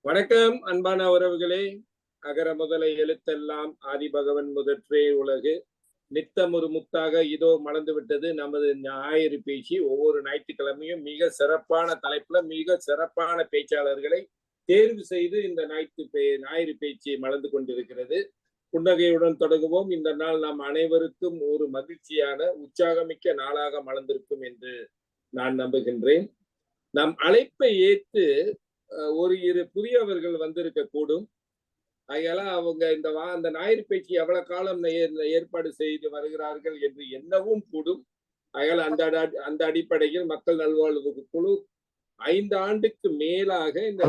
வணக்கம் அன்பான உறவுகளே. அகர முதல எழுத்தெல்லாம் ஆதிபகவன் முதற்றே உலகு. நித்தம் ஒரு முத்தாக இதோ மலர்ந்து விட்டது நமது ஞாயிறு பேச்சு. ஒவ்வொரு ஞாயிற்றுக்கிழமையும் மிக சிறப்பான தலைப்புல மிக சிறப்பான பேச்சாளர்களை தேர்வு செய்து இந்த ஞாயிறு பேச்சு மலர்ந்து கொண்டிருக்கிறது. புன்னகையுடன் தொடங்குவோம். இந்த நாள் நாம் அனைவருக்கும் ஒரு மகிழ்ச்சியான உற்சாகமிக்க நாளாக மலர்ந்திருக்கும் என்று நான் நம்புகின்றேன். நம் அழைப்பை ஏற்று ஒரு இரு புதியவர்கள் வந்திருக்க கூடும். அதெல்லாம் அவங்க அந்த ஞாயிறு பேச்சு எவ்வளவு காலம் ஏற்பாடு செய்து வருகிறார்கள் என்று எண்ணவும் கூடும். அதனால அந்த அடிப்படையில் மக்கள் நல்வாழ்வு குழு 5 ஆண்டுக்கு மேலாக இந்த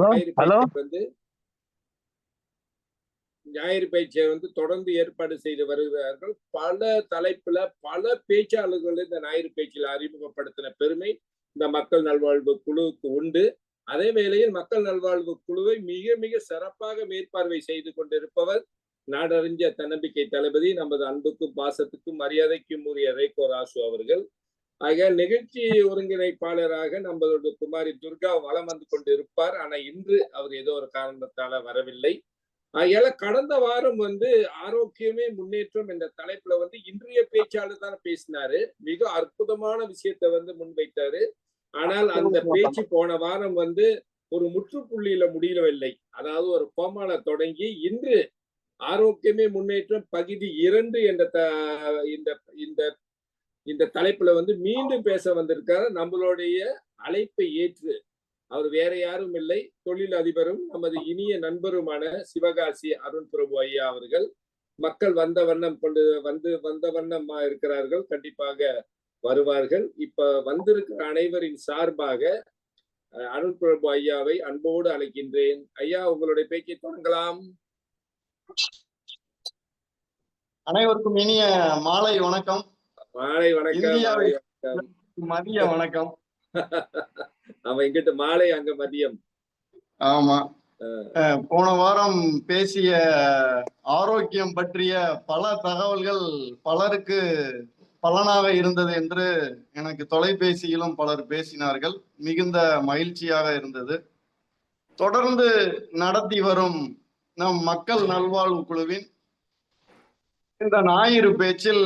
ஞாயிறு பயிற்சியை தொடர்ந்து ஏற்பாடு செய்து வருகிறார்கள். பல தலைப்புல பல பேச்சாளர்கள் இந்த ஞாயிறு பயிற்சியில் அறிமுகப்படுத்தின பெருமை இந்த மக்கள் நல்வாழ்வு குழுவுக்கு உண்டு. அதே வேளையில் மக்கள் நல்வாழ்வு குழுவை மிக மிக சிறப்பாக மேற்பார்வை செய்து கொண்டிருப்பவர் நாடறிஞ்ச தன்னம்பிக்கை தளபதி, நமது அன்புக்கும் பாசத்துக்கும் மரியாதைக்கும் உரிய ரேகோ ராசு அவர்கள். ஆக நிகழ்ச்சி ஒருங்கிணைப்பாளராக நம்மளோட குமாரி துர்கா வலம் வந்து கொண்டு இருப்பார். ஆனா இன்று அவர் ஏதோ ஒரு காரணத்தால வரவில்லை. ஆகையால கடந்த வாரம் ஆரோக்கியமே முன்னேற்றம் என்ற தலைப்புல இன்றைய பேச்சாளர் தான் பேசினாரு. மிக அற்புதமான விஷயத்த முன்வைத்தாரு. ஆனால் அந்த பேச்சு போன வாரம் ஒரு முற்றுப்புள்ளியில முடியவில்லை. அதாவது ஒரு கோமால தொடங்கி இன்று ஆரோக்கியமே முன்னேற்றம் பகுதி 2 என்ற இந்த தலைப்புல மீண்டும் பேச வந்திருக்காரு. நம்மளுடைய அழைப்பை ஏற்று அவர் வேற யாரும் இல்லை, தொழில் அதிபரும் நமது இனிய நண்பருமான சிவகாசி அருண் பிரபு ஐயா அவர்கள். மக்கள் வந்த வண்ணமா இருக்கிறார்கள். கண்டிப்பாக வருவார்கள். இப்ப வந்திருக்கிற அனைவரின் சார்பாக அருண் பிரபு ஐயாவை அன்போடு அழைக்கின்றேன். ஐயா, உங்களுடைய பேச்சை தொடங்கலாம். அனைவருக்கும் இனிய மாலை வணக்கம். மாலை வணக்கம். மதிய வணக்கம். அவன் இங்கிட்ட மாலை, அங்க மதியம். ஆமா, போன வாரம் பேசிய ஆரோக்கியம் பற்றிய பல தகவல்கள் பலருக்கு பலனாக இருந்தது என்று எனக்கு தொலைபேசியிலும் பலர் பேசினார்கள். மிகுந்த மகிழ்ச்சியாக இருந்தது. தொடர்ந்து நடத்தி வரும் நம் மக்கள் நல்வாழ்வு குழுவின் இந்த ஞாயிறு பேச்சில்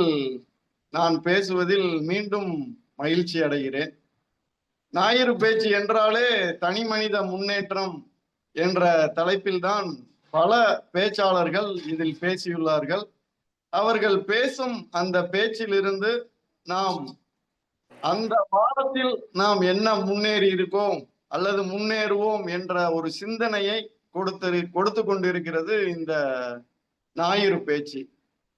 நான் பேசுவதில் மீண்டும் மகிழ்ச்சி அடைகிறேன். ஞாயிறு பேச்சு என்றாலே தனி மனித முன்னேற்றம் என்ற தலைப்பில்தான் பல பேச்சாளர்கள் இதில் பேசியுள்ளார்கள். அவர்கள் பேசும் அந்த பேச்சிலிருந்து நாம் அந்த வாரத்தில் நாம் என்ன முன்னேறி இருக்கோம் அல்லது முன்னேறுவோம் என்ற ஒரு சிந்தனையை கொடுத்து கொண்டிருக்கிறது இந்த ஞாயிறு பேச்சு.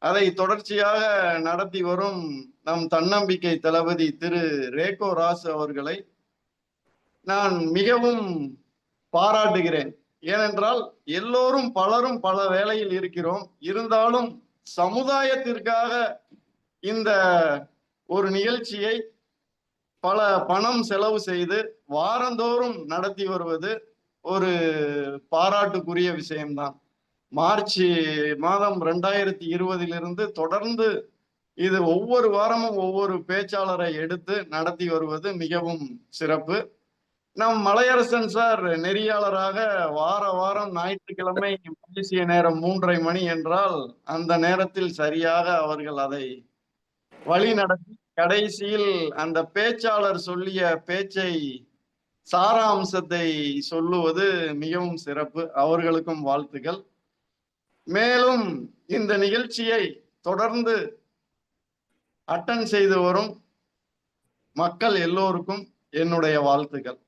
அதை தொடர்ச்சியாக நடத்தி வரும் நம் தன்னம்பிக்கை தளபதி திரு ரேகோ ராசு அவர்களை நான் மிகவும் பாராட்டுகிறேன். ஏனென்றால் எல்லோரும் பலரும் பல வேளையில் இருக்கிறோம். இருந்தாலும் சமுதாயத்திற்காக இந்த ஒரு நிகழ்ச்சியை பல பணம் செலவு செய்து வாரந்தோறும் நடத்தி வருவது ஒரு பாராட்டுக்குரிய விஷயம்தான். மார்ச் மாதம் 2020 தொடர்ந்து இது ஒவ்வொரு வாரமும் ஒவ்வொரு பேச்சாளரை எடுத்து நடத்தி வருவது மிகவும் சிறப்பு. நம் மலையரசன் சார் நெறியாளராக வாரம் ஞாயிற்றுக்கிழமை பேசிய நேரம் 3:30 மணி என்றால் அந்த நேரத்தில் சரியாக அவர்கள் அதை வழி நடத்தி கடைசியில் அந்த பேச்சாளர் சொல்லிய பேச்சை சாராம்சத்தை சொல்லுவது மிகவும் சிறப்பு. அவர்களுக்கும் வாழ்த்துக்கள். மேலும் இந்த நிகழ்ச்சியை தொடர்ந்து அட்டன் செய்து வரும் மக்கள் எல்லோருக்கும் என்னுடைய வாழ்த்துக்கள்.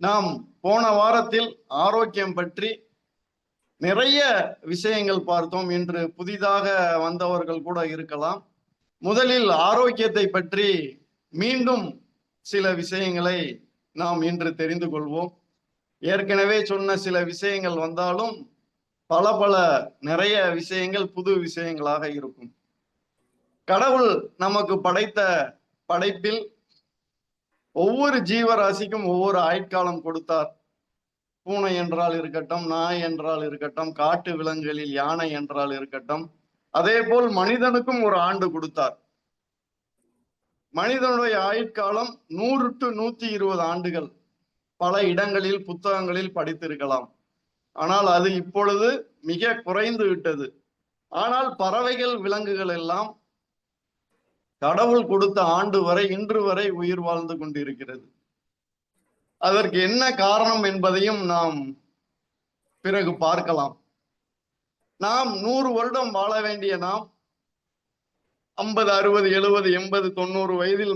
நாம் போன வாரத்தில் ஆரோக்கியம் பற்றி நிறைய விஷயங்கள் பார்த்தோம். இன்று புதிதாக வந்தவர்கள் கூட இருக்கலாம். முதலில் ஆரோக்கியத்தை பற்றி மீண்டும் சில விஷயங்களை நாம் இன்று தெரிந்து கொள்வோம். ஏற்கனவே சொன்ன சில விஷயங்கள் வந்தாலும் பல நிறைய விஷயங்கள் புது விஷயங்களாக இருக்கும். கடவுள் நமக்கு படைத்த படைப்பில் ஒவ்வொரு ஜீவராசிக்கும் ஒவ்வொரு ஆயுட்காலம் கொடுத்தார். பூனை என்றால் இருக்கட்டும், நாய் என்றால் இருக்கட்டும், காட்டு விலங்குகளில் யானை என்றால் இருக்கட்டும், அதே போல் மனிதனுக்கும் ஒரு ஆண்டு கொடுத்தார். மனிதனுடைய ஆயுட்காலம் 100 to 120 ஆண்டுகள். பல இடங்களில் புத்தகங்களில் படித்திருக்கலாம். ஆனால் அது இப்பொழுது மிக குறைந்து விட்டது. ஆனால் பறவைகள், விலங்குகள் எல்லாம் கடவுள் கொடுத்த ஆண்டு வரை இன்று வரை உயிர் வாழ்ந்து கொண்டிருக்கிறது. அதற்கு என்ன காரணம் என்பதையும் நாம் பிறகு பார்க்கலாம். நாம் 100 வருடம் வாழ வேண்டிய நாம் 50, 60, 70, 80, 90 வயதில்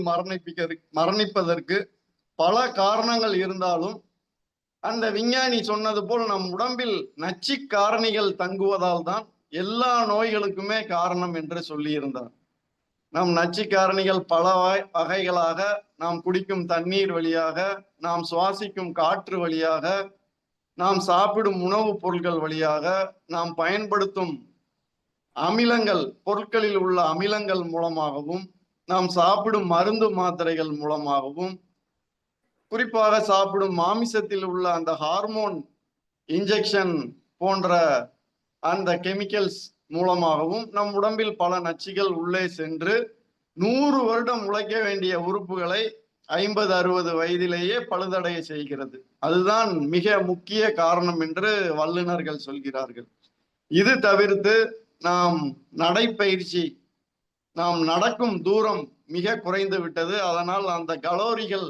மரணிப்பதற்கு பல காரணங்கள் இருந்தாலும், அந்த விஞ்ஞானி சொன்னது போல் நம் உடம்பில் நச்சு காரணிகள் தங்குவதால் தான் எல்லா நோய்களுக்குமே காரணம் என்று சொல்லியிருந்தார். நம் நச்சு காரணிகள் பல வகைகளாக, நாம் குடிக்கும் தண்ணீர் வழியாக, நாம் சுவாசிக்கும் காற்று வழியாக, நாம் சாப்பிடும் உணவுப் பொருட்கள் வழியாக, நாம் பயன்படுத்தும் அமிலங்கள், பொருட்களில் உள்ள அமிலங்கள் மூலமாகவும், நாம் சாப்பிடும் மருந்து மாத்திரைகள் மூலமாகவும், குறிப்பாக சாப்பிடும் மாமிசத்தில் உள்ள அந்த ஹார்மோன் இன்ஜெக்ஷன் போன்ற அந்த கெமிக்கல்ஸ் மூலமாகவும் நம் உடம்பில் பல நச்சுகள் உள்ளே சென்று 100 வருடம் உழைக்க வேண்டிய உறுப்புகளை 50, 60 வயதிலேயே பழுதடைய செய்கிறது. அதுதான் மிக முக்கிய காரணம் என்று வல்லுநர்கள் சொல்கிறார்கள். இது தவிர்த்து நாம் நடைப்பயிற்சி, நாம் நடக்கும் தூரம் மிக குறைந்து விட்டது. அதனால் அந்த கலோரிகள்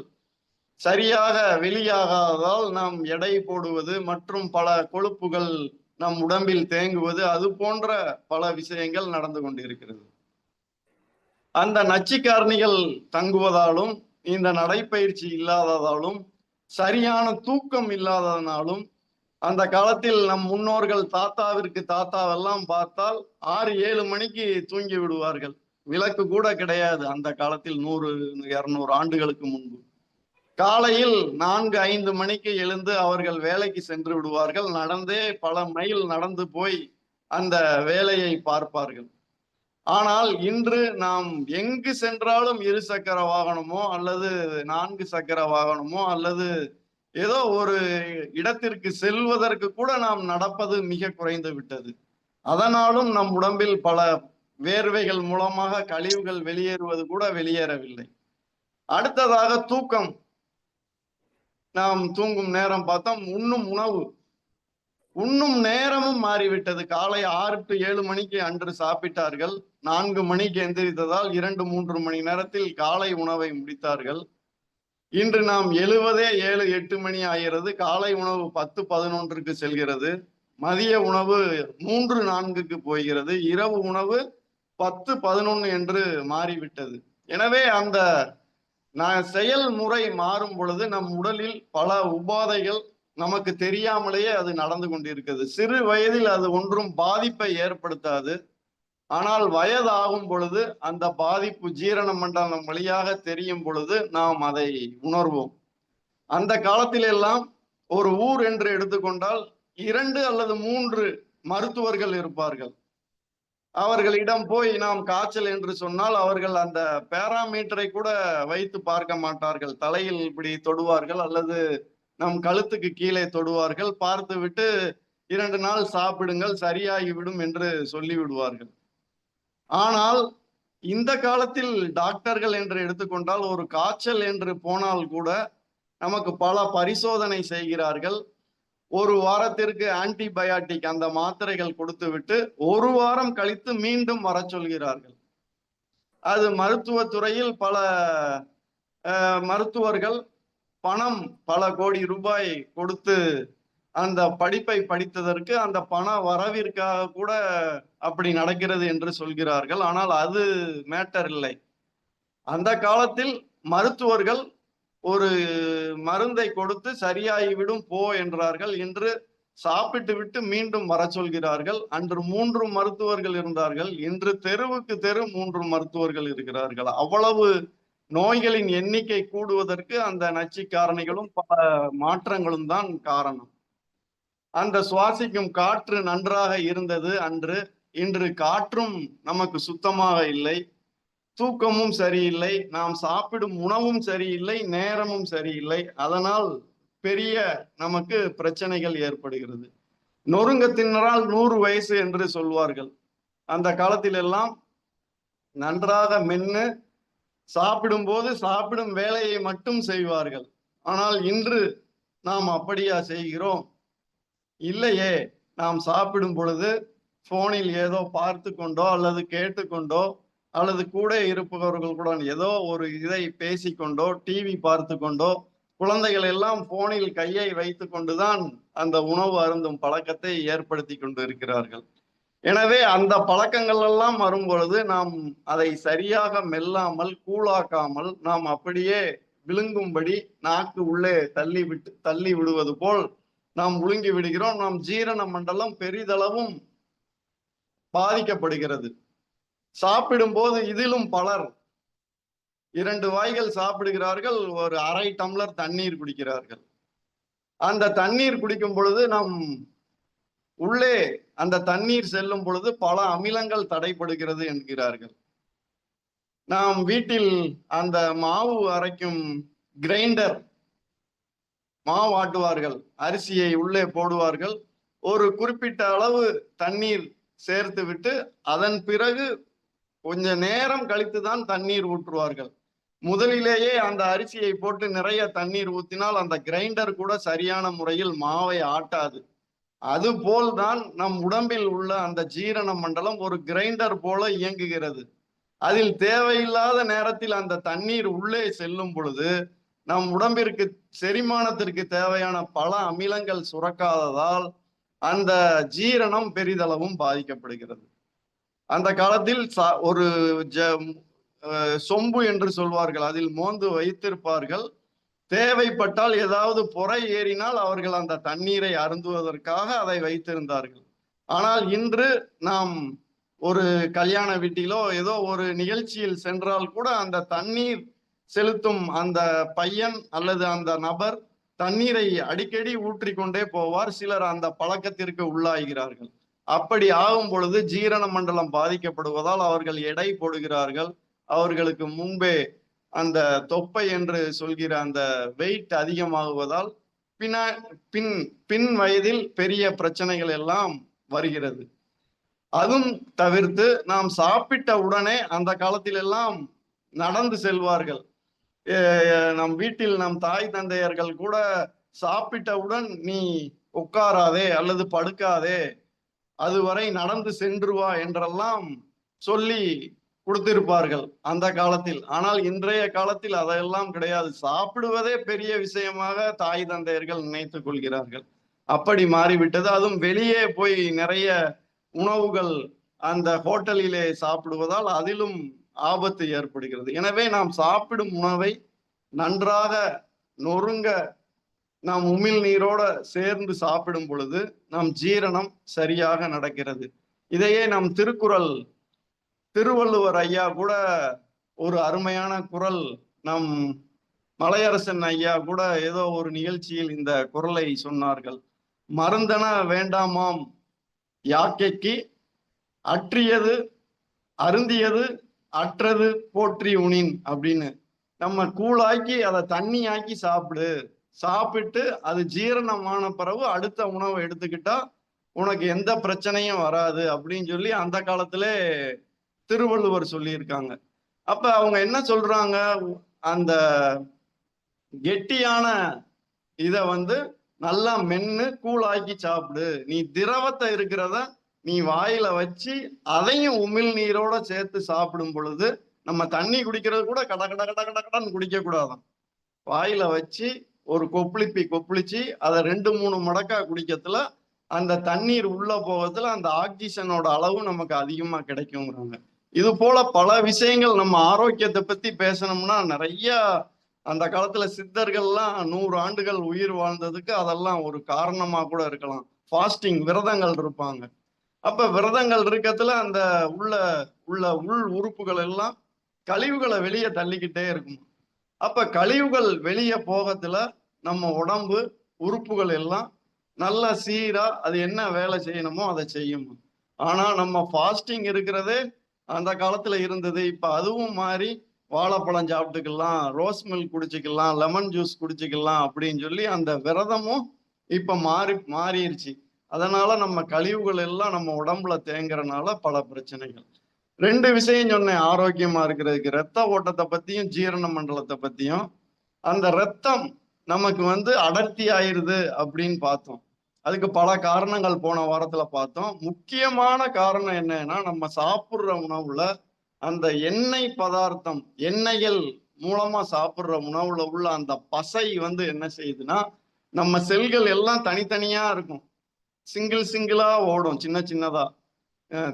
சரியாக வெளியாகாததால் நாம் எடை போடுவது மற்றும் பல கொழுப்புகள் நம் உடம்பில் தேங்குவது, அது போன்ற பல விஷயங்கள் நடந்து கொண்டிருக்கிறது. அந்த நச்சு காரணிகள் தங்குவதாலும், இந்த நடைப்பயிற்சி இல்லாததாலும், சரியான தூக்கம் இல்லாததனாலும், அந்த காலத்தில் நம் முன்னோர்கள் தாத்தாவெல்லாம் பார்த்தால் 6, 7 மணிக்கு தூங்கி விடுவார்கள். விளக்கு கூட கிடையாது அந்த காலத்தில், 100, 200 ஆண்டுகளுக்கு முன்பு. காலையில் 4, 5 மணிக்கு எழுந்து அவர்கள் வேலைக்கு சென்று விடுவார்கள். நடந்தே பல மைல் நடந்து போய் அந்த வேலையை பார்ப்பார்கள். ஆனால் இன்று நாம் எங்கு சென்றாலும் 2 சக்கர வாகனமோ அல்லது 4 சக்கர வாகனமோ அல்லது ஏதோ ஒரு இடத்திற்கு செல்வதற்கு கூட நாம் நடப்பது மிக குறைந்து விட்டது. அதனாலும் நம் உடம்பில் பல வேர்வைகள் மூலமாக கழிவுகள் வெளியேறுவது கூட வெளியேறவில்லை. அடுத்ததாக தூக்கம். நாம் தூங்கும் நேரம் பார்த்தோம். உண்ணும் நேரமும் மாறிவிட்டது. காலை 6 to 7 மணிக்கு அன்று சாப்பிட்டார்கள். 4 மணிக்கு எந்திரித்ததால் 2, 3 மணி நேரத்தில் காலை உணவை முடித்தார்கள். இன்று நாம் எழுவதே 7, 8 மணி ஆகிறது. காலை உணவு 10, 11க்கு செல்கிறது. மதிய உணவு 3, 4க்கு போகிறது. இரவு உணவு 10, 11 என்று மாறிவிட்டது. எனவே அந்த செயல்முறை மாறும் பொழுது நம் உடலில் பல உபாதைகள் நமக்கு தெரியாமலேயே அது நடந்து கொண்டிருக்கிறது. சிறு வயதில் அது ஒன்றும் பாதிப்பை ஏற்படுத்தாது. ஆனால் வயதாகும் பொழுது அந்த பாதிப்பு ஜீரண மண்டலம் வழியாக தெரியும் பொழுது நாம் அதை உணர்வோம். அந்த காலத்தில் எல்லாம் ஒரு ஊர் என்று எடுத்துக்கொண்டால் 2 அல்லது 3 மருத்துவர்கள் இருப்பார்கள். அவர்களிடம் போய் நாம் காய்ச்சல் என்று சொன்னால் அவர்கள் அந்த பேராமீட்டரை கூட வைத்து பார்க்க மாட்டார்கள். தலையில் இப்படி தொடுவார்கள் அல்லது நம் கழுத்துக்கு கீழே தொடுவார்கள். பார்த்து விட்டு 2 நாள் சாப்பிடுங்கள், சரியாகிவிடும் என்று சொல்லி விடுவார்கள். ஆனால் இந்த காலத்தில் டாக்டர்கள் என்று எடுத்துக்கொண்டால் ஒரு காய்ச்சல் என்று போனால் கூட நமக்கு பல பரிசோதனை செய்கிறார்கள். 1 வாரத்திற்கு ஆன்டிபயாட்டிக் அந்த மாத்திரைகள் கொடுத்து விட்டு 1 வாரம் கழித்து மீண்டும் வர சொல்கிறார்கள். அது மருத்துவத்துறையில் பல மருத்துவர்கள் பணம் பல கோடி ரூபாய் கொடுத்து அந்த படிப்பை படித்ததற்கு அந்த பண வரவிற்காக கூட அப்படி நடக்கிறது என்று சொல்கிறார்கள். ஆனால் அது மேட்டர் இல்லை. அந்த காலத்தில் மருத்துவர்கள் ஒரு மருந்தை கொடுத்து சரியாகிவிடும் போ என்றார்கள். இன்று சாப்பிட்டு விட்டு மீண்டும் வர சொல்கிறார்கள். அன்று 3 மருத்துவர்கள் இருந்தார்கள். இன்று தெருவுக்கு தெரு 3 மருத்துவர்கள் இருக்கிறார்கள். அவ்வளவு நோய்களின் எண்ணிக்கை கூடுவதற்கு அந்த நச்சு காரணிகளும் பல மாற்றங்களும் தான் காரணம். அந்த சுவாசிக்கும் காற்று நன்றாக இருந்தது அன்று. இன்று காற்றும் நமக்கு சுத்தமாக இல்லை, தூக்கமும் சரியில்லை, நாம் சாப்பிடும் உணவும் சரியில்லை, நேரமும் சரியில்லை. அதனால் பெரிய நமக்கு பிரச்சனைகள் ஏற்படுகிறது. நொறுங்க தின்றால் 100 வயசு என்று சொல்வார்கள். அந்த காலத்தில் எல்லாம் நன்றாக மென்னு சாப்பிடும் போது சாப்பிடும் வேலையை மட்டும் செய்வார்கள். ஆனால் இன்று நாம் அப்படியா செய்கிறோம்? இல்லையே. நாம் சாப்பிடும் பொழுது போனில் ஏதோ பார்த்து கொண்டோ அல்லது கேட்டுக்கொண்டோ அல்லது கூட இருப்பவர்கள் கூட ஏதோ ஒரு இதை பேசிக்கொண்டோ டிவி பார்த்து கொண்டோ குழந்தைகள் எல்லாம் போனில் கையை வைத்து கொண்டுதான் அந்த உணவு அருந்தும் பழக்கத்தை ஏற்படுத்தி கொண்டு இருக்கிறார்கள். எனவே அந்த பழக்கங்கள் எல்லாம் வரும்பொழுது நாம் அதை சரியாக மெல்லாமல் கூழாக்காமல் நாம் அப்படியே விழுங்கும்படி நாக்கு உள்ளே தள்ளி விடுவது போல் நாம் விழுங்கி விடுகிறோம். நாம் ஜீரண மண்டலம் பெரிதளவும் பாதிக்கப்படுகிறது. சாப்பிடும் போது இதிலும் பலர் 2 வாய்கள் சாப்பிடுகிறார்கள், ஒரு அரை டம்ளர் தண்ணீர் குடிக்கிறார்கள். அந்த தண்ணீர் குடிக்கும் பொழுது நம் உள்ளே அந்த தண்ணீர் செல்லும் பொழுது பல அமிலங்கள் தடைபடுகிறது என்கிறார்கள். நாம் வீட்டில் அந்த மாவு அரைக்கும் கிரைண்டர், மாவு ஆட்டுவார்கள், அரிசியை உள்ளே போடுவார்கள், ஒரு குறிப்பிட்ட அளவு தண்ணீர் சேர்த்து விட்டு அதன் பிறகு கொஞ்ச நேரம் கழித்துதான் தண்ணீர் ஊற்றுவார்கள். முதலிலேயே அந்த அரிசியை போட்டு நிறைய தண்ணீர் ஊற்றினால் அந்த கிரைண்டர் கூட சரியான முறையில் மாவை ஆட்டாது. அதுபோல்தான் நம் உடம்பில் உள்ள அந்த ஜீரண மண்டலம் ஒரு கிரைண்டர் போல இயங்குகிறது. அதில் தேவையில்லாத நேரத்தில் அந்த தண்ணீர் உள்ளே செல்லும் பொழுது நம் உடம்பிற்கு செரிமானத்திற்கு தேவையான பல அமிலங்கள் சுரக்காததால் அந்த ஜீரணம் பெரிதளவும் பாதிக்கப்படுகிறது. அந்த காலத்தில் ஒரு சொம்பு என்று சொல்வார்கள், அதில் மோந்து வைத்திருப்பார்கள். தேவைப்பட்டால் ஏதாவது பொறை ஏறினால் அவர்கள் அந்த தண்ணீரை அருந்துவதற்காக அதை வைத்திருந்தார்கள். ஆனால் இன்று நாம் ஒரு கல்யாண வீட்டிலோ ஏதோ ஒரு நிகழ்ச்சியில் சென்றால் கூட அந்த தண்ணீர் செலுத்தும் அந்த பையன் அல்லது அந்த நபர் தண்ணீரை அடிக்கடி ஊற்றிக்கொண்டே போவார். சிலர் அந்த பழக்கத்திற்கு உள்ளாகிறார்கள். அப்படி ஆகும் பொழுது ஜீரண மண்டலம் பாதிக்கப்படுவதால் அவர்கள் எடை போடுகிறார்கள். அவர்களுக்கு முன்பே அந்த தொப்பை என்று சொல்கிற அந்த வெயிட் அதிகமாகுவதால் பின் வயதில் பெரிய பிரச்சனைகள் எல்லாம் வருகிறது. அதுவும் தவிர்த்து நாம் சாப்பிட்ட உடனே அந்த காலத்தில் எல்லாம் நடந்து செல்வார்கள். நம் வீட்டில் நம் தாய் தந்தையர்கள் கூட சாப்பிட்டவுடன் நீ உட்காராதே அல்லது படுக்காதே, அதுவரை நடந்து சென்று வா என்றெல்லாம் சொல்லி கொடுத்திருப்பார்கள் அந்த காலத்தில். ஆனால் இன்றைய காலத்தில் அதெல்லாம் கிடையாது. சாப்பிடுவதே பெரிய விஷயமாக தாய் தந்தையர்கள் நினைத்துக் கொள்கிறார்கள். அப்படி மாறிவிட்டது. அதுவும் வெளியே போய் நிறைய உணவுகள் அந்த ஹோட்டலிலே சாப்பிடுவதால் அதிலும் ஆபத்து ஏற்படுகிறது. எனவே நாம் சாப்பிடும் உணவை நன்றாக நொறுங்க நாம் உமிழ் நீரோட சேர்ந்து சாப்பிடும் பொழுது நம் ஜீரணம் சரியாக நடக்கிறது. இதையே நம் திருவள்ளுவர் ஐயா கூட ஒரு அருமையான குரல், நம் மலையரசன் ஐயா கூட ஏதோ ஒரு நிகழ்ச்சியில் இந்த குரலை சொன்னார்கள். மருந்தன வேண்டாமாம் யாக்கைக்கு, அற்றியது அருந்தியது அற்றது போற்றி உணின் அப்படின்னு. நம்ம கூழாக்கி அதை தண்ணி ஆக்கி சாப்பிட்டு அது ஜீரணமான பிறகு அடுத்த உணவை எடுத்துக்கிட்டா உனக்கு எந்த பிரச்சனையும் வராது அப்படின்னு சொல்லி அந்த காலத்துல திருவள்ளுவர் சொல்லியிருக்காங்க. அப்ப அவங்க என்ன சொல்றாங்க, அந்த கெட்டியான இத நல்லா மென்னு கூழாக்கி சாப்பிடு, நீ திரவத்தை இருக்கிறத நீ வாயில வச்சு அதையும் உமிழ் நீரோட சேர்த்து சாப்பிடும் பொழுது, நம்ம தண்ணி குடிக்கிறது கூட கட கட கட கட கடன்னு குடிக்க கூடாதான். வாயில வச்சு ஒரு கொப்பளிச்சு அதை 2-3 மடக்கா குடிக்கிறதுல அந்த தண்ணீர் உள்ள போகிறதுல அந்த ஆக்சிஜனோட அளவு நமக்கு அதிகமா கிடைக்குங்கிறாங்க. இது போல பல விஷயங்கள். நம்ம ஆரோக்கியத்தை பத்தி பேசணும்னா நிறைய, அந்த காலத்துல சித்தர்கள்லாம் 100 ஆண்டுகள் உயிர் வாழ்ந்ததுக்கு அதெல்லாம் ஒரு காரணமா கூட இருக்கலாம். ஃபாஸ்டிங், விரதங்கள் இருப்பாங்க. அப்ப விரதங்கள் இருக்கிறதுல அந்த உள்ள உள் உறுப்புகள் எல்லாம் கழிவுகளை வெளியே தள்ளிக்கிட்டே இருக்கும். அப்ப கழிவுகள் வெளியே போகத்துல நம்ம உடம்பு உறுப்புகள் எல்லாம் நல்ல சீரா அது என்ன வேலை செய்யணுமோ அதை செய்யும். ஆனா நம்ம ஃபாஸ்டிங் இருக்கிறதே அந்த காலத்துல இருந்தது. இப்ப அதுவும் மாறி வாழைப்பழம் சாப்பிட்டுக்கலாம், ரோஸ் மில்க் குடிச்சுக்கலாம், லெமன் ஜூஸ் குடிச்சுக்கலாம் அப்படின்னு சொல்லி அந்த விரதமும் இப்ப மாறிடுச்சு. அதனால நம்ம கழிவுகள் எல்லாம் நம்ம உடம்புல தேங்குறதுனால பல பிரச்சனைகள். 2 விஷயம் சொன்னேன் ஆரோக்கியமா இருக்கிறதுக்கு, இரத்த ஓட்டத்தை பத்தியும் ஜீரண மண்டலத்தை பத்தியும். அந்த இரத்தம் நமக்கு வந்து அடர்த்தி ஆயிருது அப்படின்னு பார்த்தோம். அதுக்கு பல காரணங்கள் போன வாரத்துல பார்த்தோம். முக்கியமான காரணம் என்னன்னா, நம்ம சாப்பிடுற உணவுல அந்த எண்ணெய் பதார்த்தம், எண்ணெய்கள் மூலமா சாப்பிடுற உணவுல உள்ள அந்த பசை வந்து என்ன செய்யுதுன்னா, நம்ம செல்கள் எல்லாம் தனித்தனியா இருக்கும். சிங்கிளா ஓடும், சின்ன சின்னதா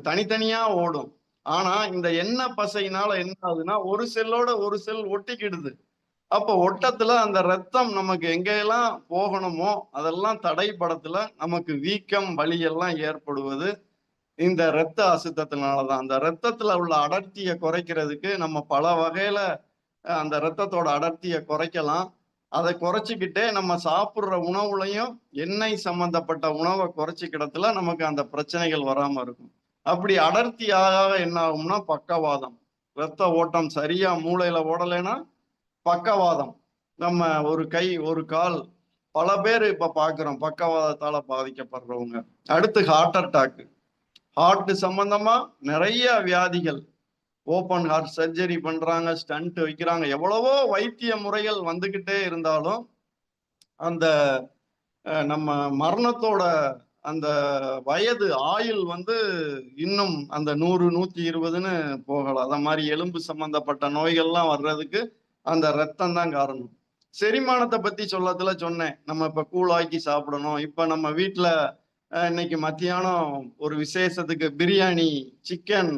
தனித்தனியா ஓடும். ஆனா இந்த எண்ணெய் பசையினால என்ன ஆகுதுன்னா, ஒரு செல்லோட ஒரு செல் ஒட்டிக்கிடுது. அப்ப ஒட்டத்துல அந்த ரத்தம் நமக்கு எங்கெல்லாம் போகணுமோ அதெல்லாம் தடைப்படத்துல நமக்கு வீக்கம், வலி எல்லாம் ஏற்படுவது இந்த இரத்த அசுத்தத்தினாலதான். அந்த ரத்தத்துல உள்ள அடர்த்தியை குறைக்கிறதுக்கு நம்ம பல வகையில அந்த ரத்தத்தோட அடர்த்தியை குறைக்கலாம். அதை குறைச்சிக்கிட்டே நம்ம சாப்பிடுற உணவுலையும் எண்ணெய் சம்பந்தப்பட்ட உணவை குறைச்சிக்கிடத்துல நமக்கு அந்த பிரச்சனைகள் வராம இருக்கும். அப்படி அடர்த்தியாக என்ன ஆகும்னா பக்கவாதம். ரத்த ஓட்டம் சரியா மூளையில ஓடலைன்னா பக்கவாதம். நம்ம ஒரு கை ஒரு கால் பல பேர் இப்ப பாக்குறோம் பக்கவாதத்தால பாதிக்கப்படுறவங்க. அடுத்து ஹார்ட் அட்டாக். ஹார்ட் சம்பந்தமா நிறைய வியாதிகள். ஓப்பன் ஹார்ட் சர்ஜரி பண்றாங்க, ஸ்டண்ட் வைக்கிறாங்க, எவ்வளவோ வைத்திய முறைகள் வந்துகிட்டே இருந்தாலும் அந்த நம்ம மரணத்தோட அந்த வயது ஆயுள் வந்து இன்னும் அந்த 100 120ன்னு போகலாம். அத மாதிரி எலும்பு சம்பந்தப்பட்ட நோய்கள்லாம் வர்றதுக்கு அந்த ரத்தம் தான் காரணம். செரிமானத்தை பத்தி சொல்லத்துல சொன்னேன். நம்ம இப்ப கூழாக்கி சாப்பிடணும். இப்ப நம்ம வீட்டுல இன்னைக்கு மத்தியானம் ஒரு விசேஷத்துக்கு பிரியாணி, சிக்கன்,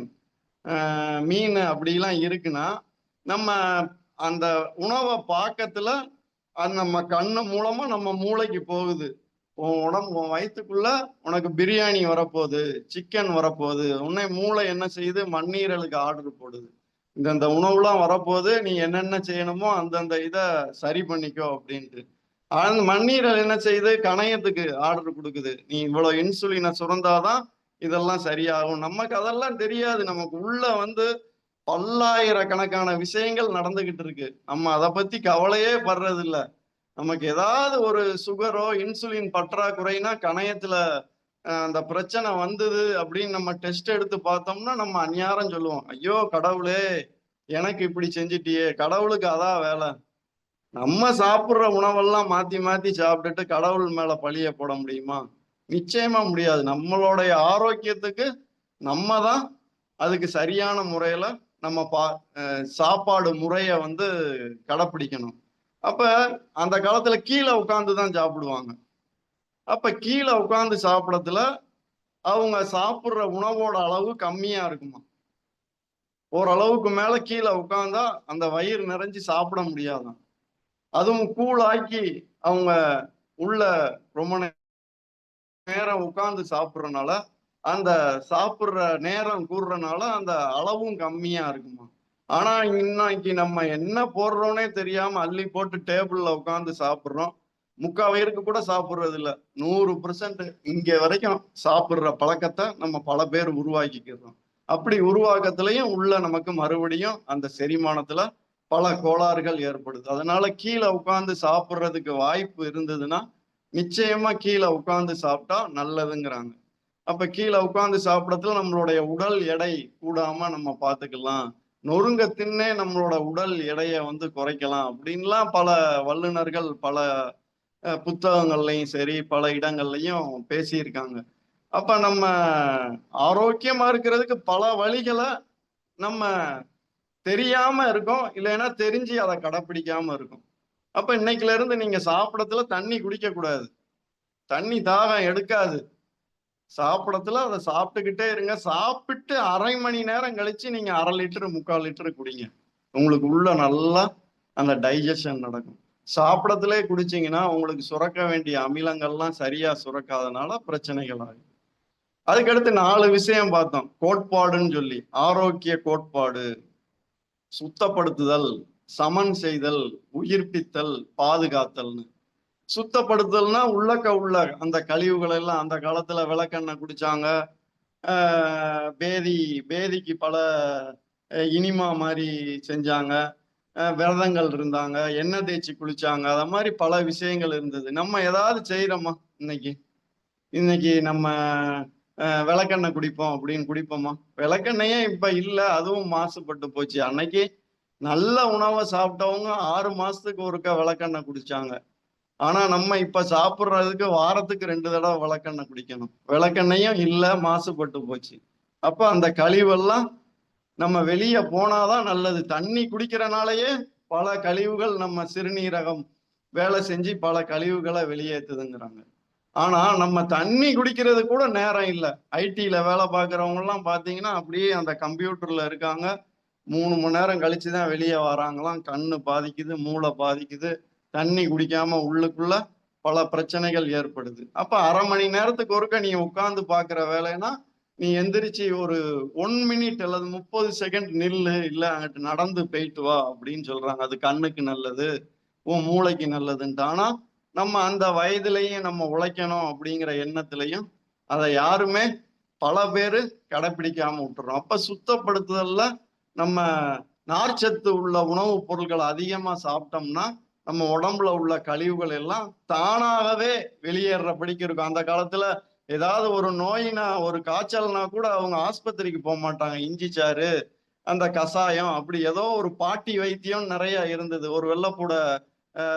மீன் அப்படிலாம் இருக்குன்னா நம்ம அந்த உணவை பாக்கத்துல அது நம்ம கண்ணு மூலமா நம்ம மூளைக்கு போகுது. உன் உடம்பு உன் வயிற்றுக்குள்ள உனக்கு பிரியாணி வரப்போகுது, சிக்கன் வரப்போகுது. உடனே மூளை என்ன செய்யுது? மண்ணீரலுக்கு ஆர்டர் போடுது. இந்த உணவுலாம் வரப்போகுது, நீ என்னென்ன செய்யணுமோ அந்தந்த இதை சரி பண்ணிக்கோ அப்படின்ட்டு. அந்த மண்ணீரல் என்ன செய்யுது? கணையத்துக்கு ஆர்டர் கொடுக்குது. நீ இவ்வளவு இன்சுலினை சுரந்தாதான் இதெல்லாம் சரியாகும். நமக்கு அதெல்லாம் தெரியாது. நமக்கு உள்ள வந்து பல்லாயிரக்கணக்கான விஷயங்கள் நடந்துகிட்டு இருக்கு. நம்ம அதை பத்தி கவலையே படுறது இல்ல. நமக்கு ஏதாவது ஒரு சுகரோ இன்சுலின் பற்றாக்குறைனா கணையத்துல அந்த பிரச்சனை வந்தது அப்படின்னு நம்ம டெஸ்ட் எடுத்து பார்த்தோம்னா நம்ம அந்நியாரம் சொல்லுவோம், ஐயோ கடவுளே எனக்கு இப்படி செஞ்சிட்டியே. கடவுளுக்கு அதான் வேலை. நம்ம சாப்பிடுற உணவெல்லாம் மாத்தி மாத்தி சாப்பிட்டுட்டு கடவுள் மேல பழிய போட முடியுமா? நிச்சயமா முடியாது. நம்மளுடைய ஆரோக்கியத்துக்கு நம்ம தான் அதுக்கு சரியான முறையில நம்ம சாப்பாடு முறைய வந்து கடைப்பிடிக்கணும். அப்ப அந்த காலத்துல கீழே உட்கார்ந்துதான் சாப்பிடுவாங்க. அப்ப கீழே உட்கார்ந்து சாப்பிடத்துல அவங்க சாப்பிடுற உணவோட அளவு கம்மியா இருக்குமா. ஓரளவுக்கு மேல கீழே உட்கார்ந்தா அந்த வயிறு நிறைஞ்சு சாப்பிட முடியாதான். அதுவும் கூழாக்கி அவங்க உள்ள ரொம்ப நேரம் உட்கார்ந்து சாப்பிடுறதுனால அந்த சாப்பிடுற நேரம் கூடுறதுனால அந்த அளவும் கம்மியா இருக்குமா. ஆனா இன்னைக்கு நம்ம என்ன போடுறோன்னே தெரியாம அள்ளி போட்டு டேபிள்ல உட்காந்து சாப்பிடுறோம். முக்கா வயிறுக்கு கூட சாப்பிடுறது இல்ல. 100% இங்க வரைக்கும் சாப்பிடுற பழக்கத்தை நம்ம பல பேர் உருவாக்கிக்கிறோம். அப்படி உருவாக்கத்திலையும் உள்ள நமக்கு மறுபடியும் அந்த செரிமானத்துல பல கோளாறுகள் ஏற்படுது. அதனால கீழே உட்கார்ந்து சாப்பிடுறதுக்கு வாய்ப்பு இருந்ததுன்னா நிச்சயமா கீழே உட்கார்ந்து சாப்பிட்டா நல்லதுங்கிறாங்க. அப்ப கீழே உட்கார்ந்து சாப்பிடறதுல நம்மளுடைய உடல் எடை கூடாம நம்ம பார்த்துக்கலாம். நொறுங்க தின்னே நம்மளோட உடல் எடையை வந்து குறைக்கலாம் அப்படின்லாம் பல வல்லுநர்கள் பல புத்தகங்கள்லையும் சரி பல இடங்கள்லையும் பேசியிருக்காங்க. அப்ப நம்ம ஆரோக்கியமா இருக்கிறதுக்கு பல வழிகளை நம்ம தெரியாம இருக்கோம், இல்லைன்னா தெரிஞ்சு அதை கடைப்பிடிக்காம இருக்கும். அப்ப இன்னைக்குல இருந்து நீங்க சாப்பிடத்துல தண்ணி குடிக்க கூடாது. தண்ணி தாகம் எடுக்காது. சாப்பிடத்துல அதை சாப்பிட்டுக்கிட்டே இருங்க. சாப்பிட்டு அரை மணி நேரம் கழிச்சு நீங்க 1/2 லிட்டரு 3/4 லிட்டரு குடிங்க. உங்களுக்கு உள்ள நல்லா அந்த டைஜஷன் நடக்கும். சாப்பிடத்திலே குடிச்சீங்கன்னா உங்களுக்கு சுரக்க வேண்டிய அமிலங்கள்லாம் சரியா சுரக்காதனால பிரச்சனைகள் ஆகும். அதுக்கடுத்து 4 விஷயம் பார்த்தோம் கோட்பாடுன்னு சொல்லி. ஆரோக்கிய கோட்பாடு, சுத்தப்படுத்துதல், சமன் செய்தல், உயிர்ப்பித்தல், பாதுகாத்தல்னு. சுத்தப்படுத்தல்னா உள்ளக்க உள்ள அந்த கழிவுகள் எல்லாம் அந்த காலத்துல விளக்கெண்ணெய் குடிச்சாங்க. பேதிக்கு பல இனிமா மாதிரி செஞ்சாங்க. விரதங்கள் இருந்தாங்க, எண்ணெய் தேய்ச்சி குளிச்சாங்க. அத மாதிரி பல விஷயங்கள் இருந்தது. நம்ம ஏதாவது செய்யறோமா? இன்னைக்கு நம்ம விளக்கெண்ணெய் குடிப்போம் அப்படின்னு குடிப்போமா? விளக்கெண்ணெயே இப்ப இல்லை, அதுவும் மாசுபட்டு போச்சு. அன்னைக்கு நல்ல உணவை சாப்பிட்டவங்க 6 மாசத்துக்கு ஒருக்கா விளக்கெண்ணெய் குடிச்சாங்க. ஆனா நம்ம இப்ப சாப்பிடுறதுக்கு வாரத்துக்கு 2 தடவை விளக்கெண்ணெய் குடிக்கணும். விளக்கெண்ணெயும் இல்ல, மாசுபட்டு போச்சு. அப்ப அந்த கழிவெல்லாம் நம்ம வெளியே போனாதான் நல்லது. தண்ணி குடிக்கிறனாலயே பல கழிவுகள் நம்ம சிறுநீரகம் வேலை செஞ்சு பல கழிவுகளை வெளியேற்றுதுங்கிறாங்க. ஆனா நம்ம தண்ணி குடிக்கிறது கூட நேரம் இல்லை. ஐடில வேலை பார்க்குறவங்க எல்லாம் பாத்தீங்கன்னா அப்படியே அந்த கம்ப்யூட்டர்ல இருக்காங்க. 3 மணி நேரம் கழிச்சுதான் வெளியே வராங்களாம். கண்ணு பாதிக்குது, மூளை பாதிக்குது. தண்ணி குடிக்காம உள்ளுக்குள்ள பல பிரச்சனைகள் ஏற்படுது. அப்ப அரை மணி நேரத்துக்கு ஒருக்க நீ உட்கார்ந்து பாக்குற வேலைன்னா நீ எந்திரிச்சு ஒரு 1 மினிட் அல்லது 30 செகண்ட் நில்லு, இல்ல அங்கிட்டு நடந்து போயிட்டு வா அப்படின்னு சொல்றாங்க. அது கண்ணுக்கு நல்லது, உன் மூளைக்கு நல்லதுன்ட்டு. ஆனா நம்ம அந்த வயதுலயும் நம்ம உழைக்கணும் அப்படிங்கிற எண்ணத்திலையும் அதை யாருமே பல பேரு கடைப்பிடிக்காம விட்டுறோம். அப்ப சுத்தப்படுத்துதல்ல நம்ம நார்ச்சத்து உள்ள உணவுப் பொருட்களை அதிகமா சாப்பிட்டோம்னா நம்ம உடம்புல உள்ள கழிவுகள் எல்லாம் தானாகவே வெளியேறபடிக்கு இருக்கும். அந்த காலத்துல ஏதாவது ஒரு நோயினா, ஒரு காய்ச்சல்னா கூட அவங்க ஆஸ்பத்திரிக்கு போக மாட்டாங்க. இஞ்சி சாறு, அந்த கசாயம், அப்படி ஏதோ ஒரு பாட்டி வைத்தியம் நிறைய இருந்தது. ஒரு வெள்ளைப்பூட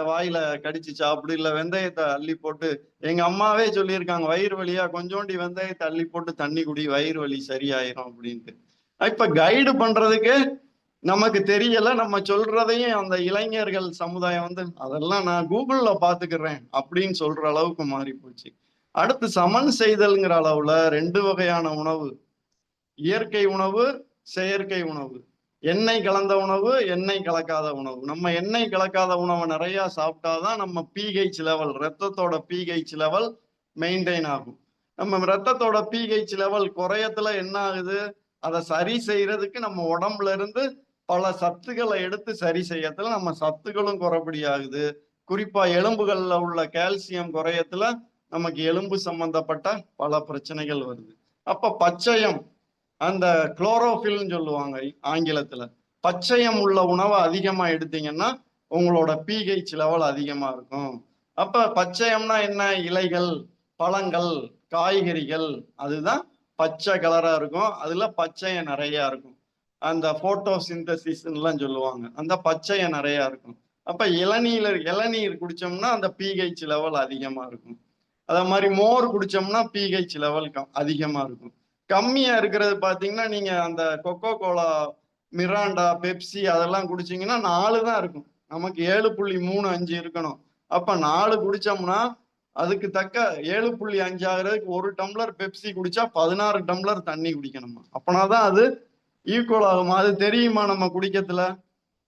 வாயில கடிச்சு சாப்பிடு, இல்ல வெந்தயத்தை அள்ளி போட்டு. எங்க அம்மாவே சொல்லியிருக்காங்க, வயிறு வலியா கொஞ்சோண்டி வெந்தயத்தை அள்ளி போட்டு தண்ணி குடி, வயிறு வலி சரியாயிரும் அப்படின்ட்டு. இப்ப கைடு பண்றதுக்கு நமக்கு தெரியல. நம்ம சொல்றதையும் அந்த இளைஞர்கள் சமுதாயம் அதெல்லாம் நான் கூகுள்ல பாத்துக்கிறேன் அப்படின்னு சொல்ற அளவுக்கு மாறி போச்சு. அடுத்து சமன் செய்தல்ங்கிற அளவுல 2 வகையான உணவு, இயற்கை உணவு, செயற்கை உணவு. எண்ணெய் கலந்த உணவு, எண்ணெய் கலக்காத உணவு. நம்ம எண்ணெய் கலக்காத உணவை நிறைய சாப்பிட்டாதான் நம்ம பிஹெச் லெவல், ரத்தத்தோட பிஹெச் லெவல் மெயின்டைன் ஆகும். நம்ம ரத்தத்தோட பிஹெச் லெவல் குறையத்துல என்ன ஆகுது? அதை சரி செய்யறதுக்கு நம்ம உடம்புல இருந்து பல சத்துக்களை எடுத்து சரி செய்யறதுல நம்ம சத்துக்களும் குறைபடி ஆகுது. குறிப்பா எலும்புகள்ல உள்ள கால்சியம் குறையத்துல நமக்கு எலும்பு சம்பந்தப்பட்ட பல பிரச்சனைகள் வருது. அப்ப பச்சையம், அந்த குளோரோஃபில்னு சொல்லுவாங்க ஆங்கிலத்துல, பச்சையம் உள்ள உணவை அதிகமா எடுத்தீங்கன்னா உங்களோட பிஹெச் லெவல் அதிகமா இருக்கும். அப்ப பச்சையம்னா என்ன? இலைகள், பழங்கள், காய்கறிகள், அதுதான் பச்சை கலரா இருக்கும். அதுல பச்சையம் நிறைய இருக்கும். அந்த போட்டோ சிந்தசிஸ்லாம் சொல்லுவாங்க, அந்த பச்சையம் நிறைய இருக்கும். அப்ப இளநீர் குடிச்சோம்னா அந்த பிஹெச் லெவல் அதிகமா இருக்கும். அதே மாதிரி மோர் குடிச்சோம்னா பிஹெச் லெவல் அதிகமா இருக்கும். கம்மியா இருக்கிறது பாத்தீங்கன்னா நீங்க அந்த கொக்கோ கோலா, மிராண்டா, பெப்சி அதெல்லாம் குடிச்சீங்கன்னா 4 தான் இருக்கும். நமக்கு 7.35 இருக்கணும். அப்ப 4 குடிச்சோம்னா அதுக்கு தக்க 7.5 ஆகிறதுக்கு 1 டம்ளர் பெப்சி குடிச்சா 16 டம்ளர் தண்ணி குடிக்கணுமா. அப்பனாதான் அது ஈக்குவல் ஆகுமா? அது தெரியுமா நம்ம குடிக்கிறதுல?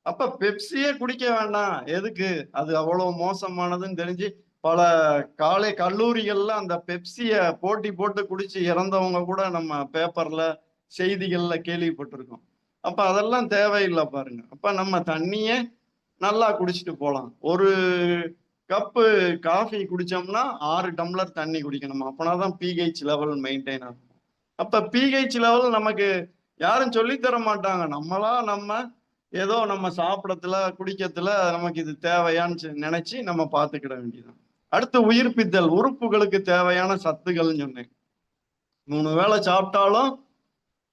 அப்ப பெப்சியே குடிக்க வேண்டாம். எதுக்கு? அது அவ்வளவு மோசமானதுன்னு தெரிஞ்சு பல கல்லூரிகள்ல அந்த பெப்சிய போட்டி போட்டு குடிச்சு இறந்தவங்க கூட நம்ம பேப்பர்ல, செய்திகள்ல கேள்விப்பட்டிருக்கோம். அப்ப அதெல்லாம் தேவையில்லை பாருங்க. அப்ப நம்ம தண்ணியே நல்லா குடிச்சிட்டு போலாம். ஒரு கப்பு காஃபி குடிச்சோம்னா 6 டம்ளர் தண்ணி குடிக்கணுமா. அப்பனாதான் பிஹெச் லெவல் மெயின்டைன் ஆகும். அப்ப பிஹெச் லெவல் நமக்கு யாரும் சொல்லி தர மாட்டாங்க. நம்ம ஏதோ நம்ம சாப்பிடத்துல, குடிக்கிறதுல நமக்கு இது தேவையான்னு நினைச்சு நம்ம பார்த்துக்கிட வேண்டியதுதான். அடுத்து உயிர்ப்பித்தல், உறுப்புகளுக்கு தேவையான சத்துக்கள்னு சொன்னேன். 3 வேளை சாப்பிட்டாலும்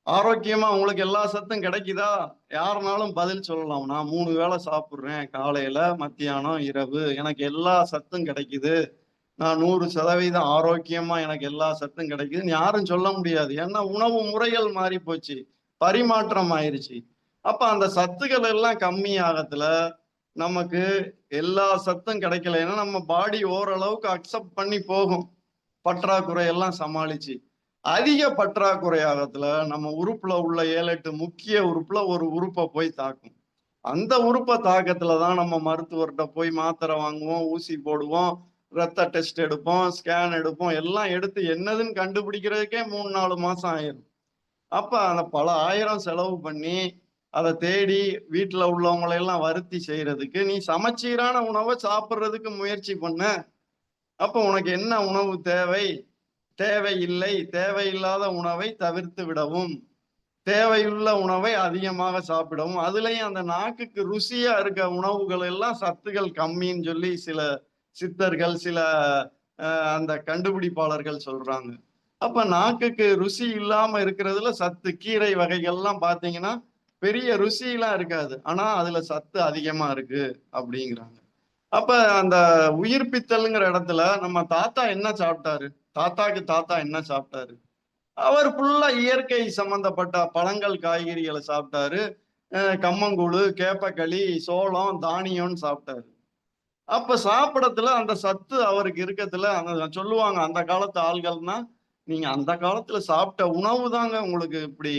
ஆரோக்கியமா உங்களுக்கு எல்லா சத்தும் கிடைக்குதா? யாருனாலும் பதில் சொல்லலாம். நான் 3 வேளை சாப்பிடுறேன், காலையில, மத்தியானம், இரவு, எனக்கு எல்லா சத்தும் கிடைக்குது, நான் 100% ஆரோக்கியமா எனக்கு எல்லா சத்தும் கிடைக்குதுன்னு யாரும் சொல்ல முடியாது. ஏன்னா உணவு முறைகள் மாறி போச்சு, பரிமாற்றம் ஆயிருச்சு. அப்ப அந்த சத்துக்கள் எல்லாம் கம்மி ஆகத்துல நமக்கு எல்லா சத்தும் கிடைக்கல. ஏன்னா நம்ம பாடி ஓரளவுக்கு அக்செப்ட் பண்ணி போகும், பற்றாக்குறை எல்லாம் சமாளிச்சு. அதிக பற்றாக்குறை ஆகத்துல நம்ம உறுப்புல உள்ள 7-8 முக்கிய உறுப்புல ஒரு உறுப்பை போய் தாக்கும். அந்த உறுப்பை தாக்கத்துலதான் நம்ம மருத்துவர்கிட்ட போய் மாத்திரை வாங்குவோம், ஊசி போடுவோம், ரத்த டெஸ்ட் எடுப்போம், ஸ்கேன் எடுப்போம். எல்லாம் எடுத்து என்னதுன்னு கண்டுபிடிக்கிறதுக்கே 3-4 மாசம் ஆயிரும். அப்ப அந்த பல ஆயிரம் செலவு பண்ணி அதை தேடி வீட்டுல உள்ளவங்களை எல்லாம் வருத்தி செய்யறதுக்கு நீ சமச்சீரான உணவை சாப்பிட்றதுக்கு முயற்சி பண்ண. அப்ப உனக்கு என்ன உணவு தேவை? தேவையில்லை, தேவையில்லாத உணவை தவிர்த்து விடவும், தேவையுள்ள உணவை அதிகமாக சாப்பிடவும். அதுலயும் அந்த நாக்குக்கு ருசியா இருக்க உணவுகள் எல்லாம் சத்துகள் கம்மின்னு சொல்லி சில சித்தர்கள், சில அந்த கண்டுபிடிப்பாளர்கள் சொல்றாங்க. அப்ப நாக்குக்கு ருசி இல்லாம இருக்கிறதுல சத்து, கீரை வகைகள்லாம் பாத்தீங்கன்னா பெரிய ருசியெல்லாம் இருக்காது, ஆனா அதுல சத்து அதிகமா இருக்கு அப்படிங்கிறாங்க. அப்ப அந்த உயிர்ப்பித்தல்ங்கிற இடத்துல நம்ம தாத்தா என்ன சாப்பிட்டாரு, தாத்தா என்ன சாப்பிட்டாரு, அவர் ஃபுல்லா இயற்கை சம்பந்தப்பட்ட பழங்கள் காய்கறிகளை சாப்பிட்டாரு. கம்மங்கூழு, கேப்பக்களி, சோளம், தானியம்னு சாப்பிட்டாரு. அப்ப சாப்பிடத்துல அந்த சத்து அவருக்கு இருக்கத்துல அந்த சொல்லுவாங்க, அந்த காலத்து ஆள்கள்னா நீங்க அந்த காலத்துல சாப்பிட்ட உணவு தாங்க உங்களுக்கு இப்படி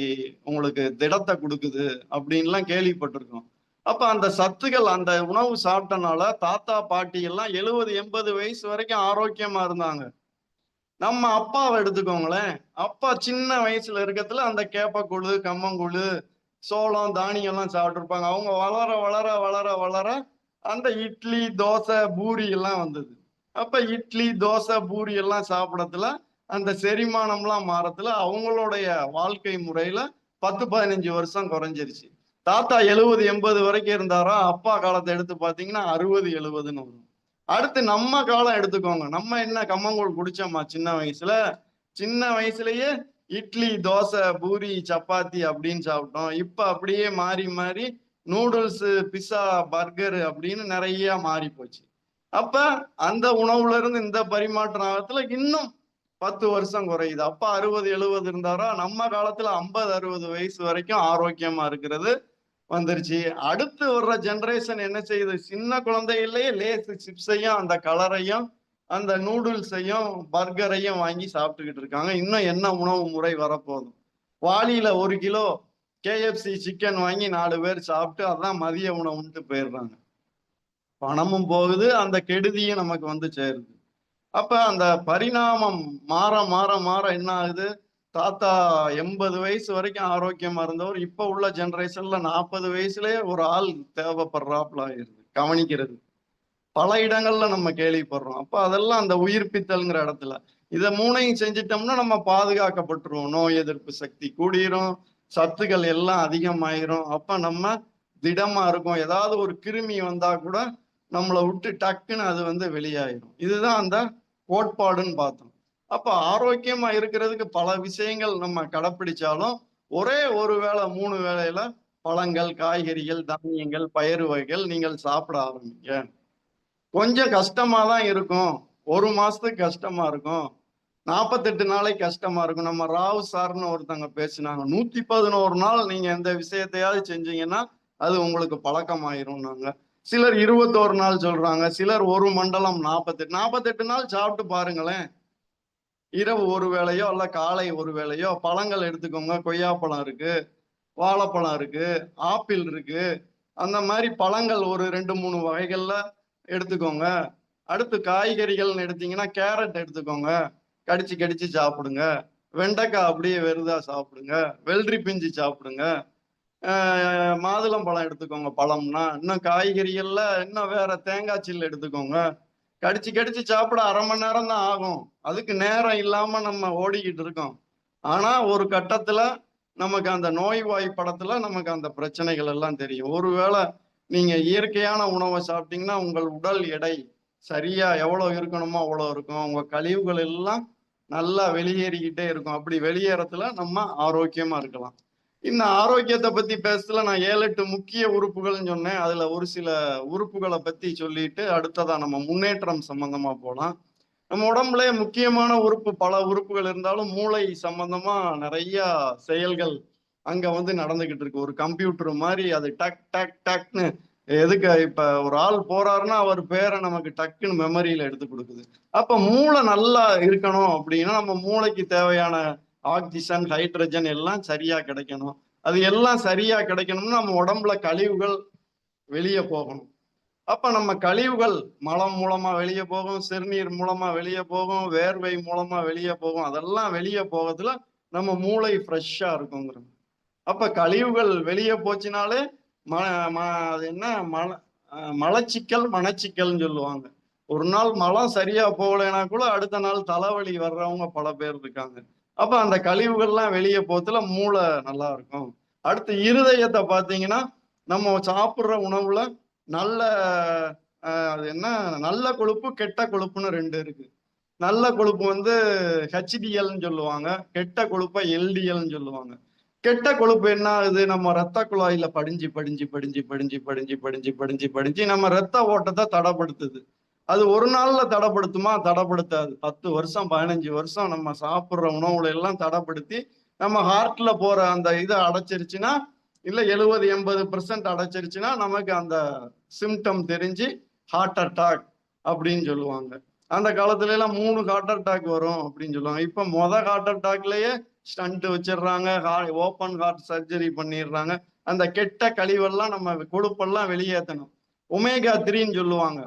உங்களுக்கு திடத்தை கொடுக்குது அப்படின்லாம் கேள்விப்பட்டிருக்கோம். அப்ப அந்த சத்துகள் அந்த உணவு சாப்பிட்டனால தாத்தா பாட்டி எல்லாம் 70-80 வயசு வரைக்கும் ஆரோக்கியமா இருந்தாங்க. நம்ம அப்பாவை எடுத்துக்கோங்களேன். அப்பா சின்ன வயசுல இருக்கத்துல அந்த கேப்பக்கூழு, கம்மங்கூழு, சோளம், தானியம் எல்லாம் சாப்பிட்டுருப்பாங்க. அவங்க வளர வளர வளர வளர அந்த இட்லி, தோசை, பூரி எல்லாம் வந்தது. அப்ப இட்லி, தோசை, பூரி எல்லாம் சாப்பிடத்துல அந்த செரிமானம்லாம் மாறத்துல அவங்களுடைய வாழ்க்கை முறையில 10-15 வருஷம் குறைஞ்சிருச்சு. தாத்தா 70-80 வரைக்கும் இருந்தாரா, அப்பா காலத்தை எடுத்து பாத்தீங்கன்னா 60-70ன்னு வரும். அடுத்து நம்ம காலம் எடுத்துக்கோங்க. நம்ம என்ன கம்மங்கூழ் குடிச்சோமா சின்ன வயசுல? சின்ன வயசுலயே இட்லி, தோசை, பூரி, சப்பாத்தி அப்படின்னு சாப்பிட்டோம். இப்ப அப்படியே மாறி மாறி நூடுல்ஸ், பிஸா, பர்கர் அப்படின்னு நிறைய மாறி போச்சு. அப்ப அந்த உணவுல இருந்து இந்த பரிமாற்ற ஆகத்துல இன்னும் 10 வருஷம் குறையுது. அப்ப 60-70 இருந்தாரா, நம்ம காலத்துல 50-60 வயசு வரைக்கும் ஆரோக்கியமா இருக்கிறது வந்துருச்சு. அடுத்து வர்ற ஜெனரேஷன் என்ன செய்யுது, சின்ன குழந்தைகள்லயே லேஸ் சிப்ஸையும் அந்த கலரையும் அந்த நூடுல்ஸையும் பர்கரையும் வாங்கி சாப்பிட்டுக்கிட்டு இருக்காங்க. இன்னும் என்ன உணவு முறை வரப்போகுது? வாளியில 1 கிலோ KFC சிக்கன் வாங்கி 4 பேர் சாப்பிட்டு அதான் மதிய உணவுன்ட்டு போயிடுறாங்க. பணமும் போகுது, அந்த கெடுதியும் நமக்கு வந்து சேருது. அப்ப அந்த பரிணாமம் மாற மாற மாற என்ன ஆகுது, தாத்தா 80 வயசு வரைக்கும் ஆரோக்கியமா இருந்தவர் இப்ப உள்ள ஜெனரேஷன்ல 40 வயசுலயே ஒரு ஆள் தேவைப்படுறாப்புல ஆயிருது கவனிக்கிறது. பல இடங்கள்ல நம்ம கேள்விப்படுறோம். அப்ப அதெல்லாம் அந்த உயிர்ப்பித்தல்ங்கிற இடத்துல இத மூணையும் செஞ்சிட்டோம்னா நம்ம பாதுகாக்கப்பட்டுருவோம். நோய் எதிர்ப்பு சக்தி கூடிரும், சத்துக்கள் எல்லாம் அதிகமாயிரும். அப்ப நம்ம திடமா இருக்கும். ஏதாவது ஒரு கிருமி வந்தா கூட நம்மளை விட்டு டக்குன்னு அது வந்து வெளியாயிரும். இதுதான் அந்த கோட்பாடுன்னு பார்த்தோம். அப்ப ஆரோக்கியமா இருக்கிறதுக்கு பல விஷயங்கள் நம்ம கடைப்பிடிச்சாலும் ஒரே ஒரு வேளை 3 வேளையில பழங்கள், காய்கறிகள், தானியங்கள், பயறு வகைகள் நீங்கள் சாப்பிட ஆரம்பிங்க. கொஞ்சம் கஷ்டமா தான் இருக்கும். 1 மாசத்துக்கு கஷ்டமா இருக்கும். 48 நாளைக்கு கஷ்டமா இருக்கும். நம்ம ராவ் சார்னு ஒருத்தங்க பேசினாங்க. 111 நாள் நீங்க எந்த விஷயத்தையாவது செஞ்சீங்கன்னா அது உங்களுக்கு பழக்கமாயிரும்னாங்க. சிலர் 21 நாள் சொல்றாங்க. சிலர் 1 மண்டலம் 48 நாள் சாப்பிட்டு பாருங்களேன். இரவு ஒரு வேளையோ அல்ல காலை ஒரு வேளையோ பழங்கள் எடுத்துக்கோங்க. கொய்யாப்பழம் இருக்கு, வாழைப்பழம் இருக்கு, ஆப்பிள் இருக்கு. அந்த மாதிரி பழங்கள் ஒரு 2-3 வகைகள்ல எடுத்துக்கோங்க. அடுத்து காய்கறிகள்னு எடுத்தீங்கன்னா கேரட் எடுத்துக்கோங்க. கடிச்சு கடிச்சு சாப்பிடுங்க. வெண்டைக்காய் அப்படியே வெறுதா சாப்பிடுங்க. வெள்ளரி பிஞ்சு சாப்பிடுங்க. மாதுளம்பழம் எடுத்துக்கோங்க பழம்னா. இன்னும் காய்கறிகள்ல இன்னும் வேற தேங்காய் சில்லு எடுத்துக்கோங்க. கடிச்சு கடிச்சு சாப்பிட 1/2 மணி நேரம் தான் ஆகும். அதுக்கு நேரம் இல்லாம நம்ம ஓடிக்கிட்டு இருக்கோம். ஆனா ஒரு கட்டத்துல நமக்கு அந்த நோய்வாய் படத்துல நமக்கு அந்த பிரச்சனைகள் எல்லாம் தெரியும். ஒருவேளை நீங்க இயற்கையான உணவை சாப்பிட்டீங்கன்னா உங்கள் உடல் எடை சரியா எவ்வளவு இருக்கணுமோ அவ்வளவு இருக்கும். உங்க கழிவுகள் எல்லாம் நல்லா வெளியேறிக்கிட்டே இருக்கும். அப்படி வெளியேறத்துல நம்ம ஆரோக்கியமா இருக்கலாம். இந்த ஆரோக்கியத்தை பத்தி பேசல நான் 7-8 முக்கிய உறுப்புகள்னு சொன்னேன். அதுல ஒரு சில உறுப்புகளை பத்தி சொல்லிட்டு அடுத்ததா நம்ம முன்னேற்றம் சம்பந்தமா போலாம். நம்ம உடம்புல முக்கியமான உறுப்பு பல உறுப்புகள் இருந்தாலும் மூளை சம்பந்தமா நிறைய செயல்கள் அங்க வந்து நடந்துகிட்டு இருக்கு. ஒரு கம்ப்யூட்டர் மாதிரி அது டக் டக் டக்னு எதுக்கு இப்ப ஒரு ஆள் போறாருன்னா அவர் பேரை நமக்கு டக்குன்னு மெமரியில எடுத்து கொடுக்குது. அப்ப மூளை நல்லா இருக்கணும் அப்படின்னா நம்ம மூளைக்கு தேவையான ஆக்சிஜன், ஹைட்ரஜன் எல்லாம் சரியா கிடைக்கணும். அது எல்லாம் சரியா கிடைக்கணும்னா நம்ம உடம்புல கழிவுகள் வெளியே போகணும். அப்ப நம்ம கழிவுகள் மலம் மூலமா வெளியே போகும், சிறுநீர் மூலமா வெளியே போகும், வேர்வை மூலமா வெளியே போகும். அதெல்லாம் வெளியே போகிறதுல நம்ம மூளை ஃப்ரெஷ்ஷா இருக்குங்கிறோம். அப்ப கழிவுகள் வெளியே போச்சுனாலே அது என்ன மலச்சிக்கல், மனச்சிக்கல்னு சொல்லுவாங்க. ஒரு நாள் மலம் சரியா போகலைன்னா கூட அடுத்த நாள் தலைவலி வர்றவங்க பல பேர் இருக்காங்க. அப்ப அந்த கழிவுகள்லாம் வெளியே போறதுல மூளை நல்லா இருக்கும். அடுத்து இருதயத்தை பார்த்தீங்கன்னா நம்ம சாப்பிட்ற உணவுல நல்ல அது என்ன நல்ல கொழுப்பு, கெட்ட கொழுப்புன்னு 2 இருக்கு. நல்ல கொழுப்பு வந்து HDLன்னு சொல்லுவாங்க, கெட்ட கொழுப்பை LDLன்னு சொல்லுவாங்க. கெட்ட கொழுப்பு என்ன ஆகுது, நம்ம ரத்த குழாயில படிஞ்சு படிஞ்சு படிஞ்சு படிஞ்சு படிஞ்சு படிஞ்சு படிஞ்சு படிஞ்சு நம்ம ரத்த ஓட்டத்தை தடைப்படுத்துது. அது ஒரு நாள்ல தடைப்படுத்துமா? தடைப்படுத்தாது. 10 வருஷம் 15 வருஷம் நம்ம சாப்பிடுற உணவுல எல்லாம் தடைப்படுத்தி நம்ம ஹார்ட்ல போற அந்த இதை அடைச்சிருச்சுன்னா, இல்ல 70-80% அடைச்சிருச்சுன்னா நமக்கு அந்த சிம்டம் தெரிஞ்சு ஹார்ட் அட்டாக் அப்படின்னு சொல்லுவாங்க. அந்த காலத்துல எல்லாம் 3 ஹார்ட் அட்டாக் வரும் அப்படின்னு சொல்லுவாங்க. இப்ப ஹார்ட் அட்டாக்லயே ஸ்டண்ட் வச்சிடுறாங்க, ஓப்பன் ஹார்ட் சர்ஜரி பண்ணிடுறாங்க. அந்த கெட்ட கழிவெல்லாம் நம்ம கொழுப்பெல்லாம் வெளியேற்றணும். ஒமேகா 3ன்னு சொல்லுவாங்க.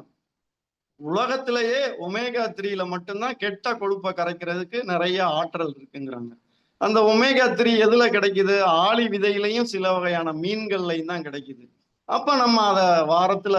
உலகத்திலேயே ஒமேகா 3ல மட்டும்தான் கெட்ட கொழுப்பை கரைக்கிறதுக்கு நிறைய ஆற்றல் இருக்குங்கிறாங்க. அந்த ஒமேகா 3 எதுல கிடைக்குது? ஆளி விதையிலையும் சில வகையான மீன்கள்லையும் தான் கிடைக்குது. அப்ப நம்ம அத வாரத்துல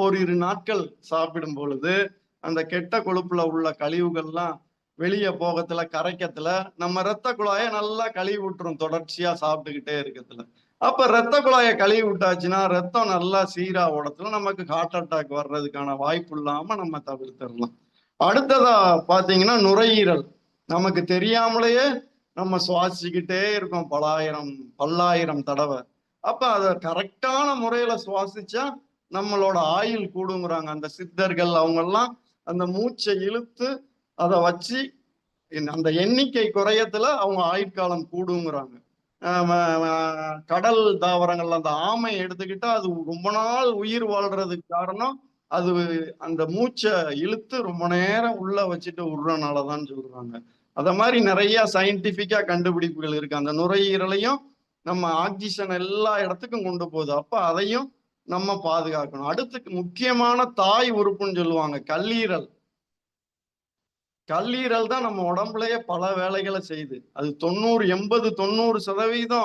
ஓரிரு நாட்கள் சாப்பிடும் பொழுது அந்த கெட்ட கொழுப்புல உள்ள கழிவுகள்லாம் வெளியே போகத்துல கரைக்கத்துல நம்ம ரத்த குழாயை நல்லா கழுவி விட்டுரும் தொடர்ச்சியா சாப்பிட்டுக்கிட்டே இருக்கத்துல. அப்ப ரத்த குழாயை கழுவி விட்டாச்சுன்னா ரத்தம் நல்லா சீரா ஓடத்துல நமக்கு ஹார்ட் அட்டாக் வர்றதுக்கான வாய்ப்பு இல்லாம நம்ம தவிர்த்திடலாம். அடுத்ததா பாத்தீங்கன்னா நுரையீரல். நமக்கு தெரியாமலேயே நம்ம சுவாசிச்சுக்கிட்டே இருக்கோம் பல்லாயிரம் தடவை. அப்ப அதை கரெக்டான முறையில சுவாசிச்சா நம்மளோட ஆயுள் கூடுங்கிறாங்க. அந்த சித்தர்கள் அவங்க எல்லாம் அந்த மூச்சை இழுத்து அதை வச்சு அந்த எண்ணிக்கை குறையத்துல அவங்க ஆயுட்காலம் கூடுங்கிறாங்க. கடல் தாவரங்கள்ல அந்த ஆமை எடுத்துக்கிட்டா அது ரொம்ப நாள் உயிர் வாழ்றதுக்கு காரணம் அது அந்த மூச்சை இழுத்து ரொம்ப நேரம் உள்ள வச்சுட்டு விடுறனாலதான் சொல்றாங்க. அத மாதிரி நிறைய சயின்டிபிக்கா கண்டுபிடிப்புகள் இருக்கு. அந்த நுரையீரலையும் நம்ம ஆக்சிஜன் எல்லா இடத்துக்கும் கொண்டு போகுது. அப்ப அதையும் நம்ம பாதுகாக்கணும். அடுத்து முக்கியமான தாய் உறுப்புன்னு சொல்லுவாங்க கல்லீரல். கல்லீரல் தான் நம்ம உடம்புலயே பல வேலைகளை செய்யுது. அது 90-80-90%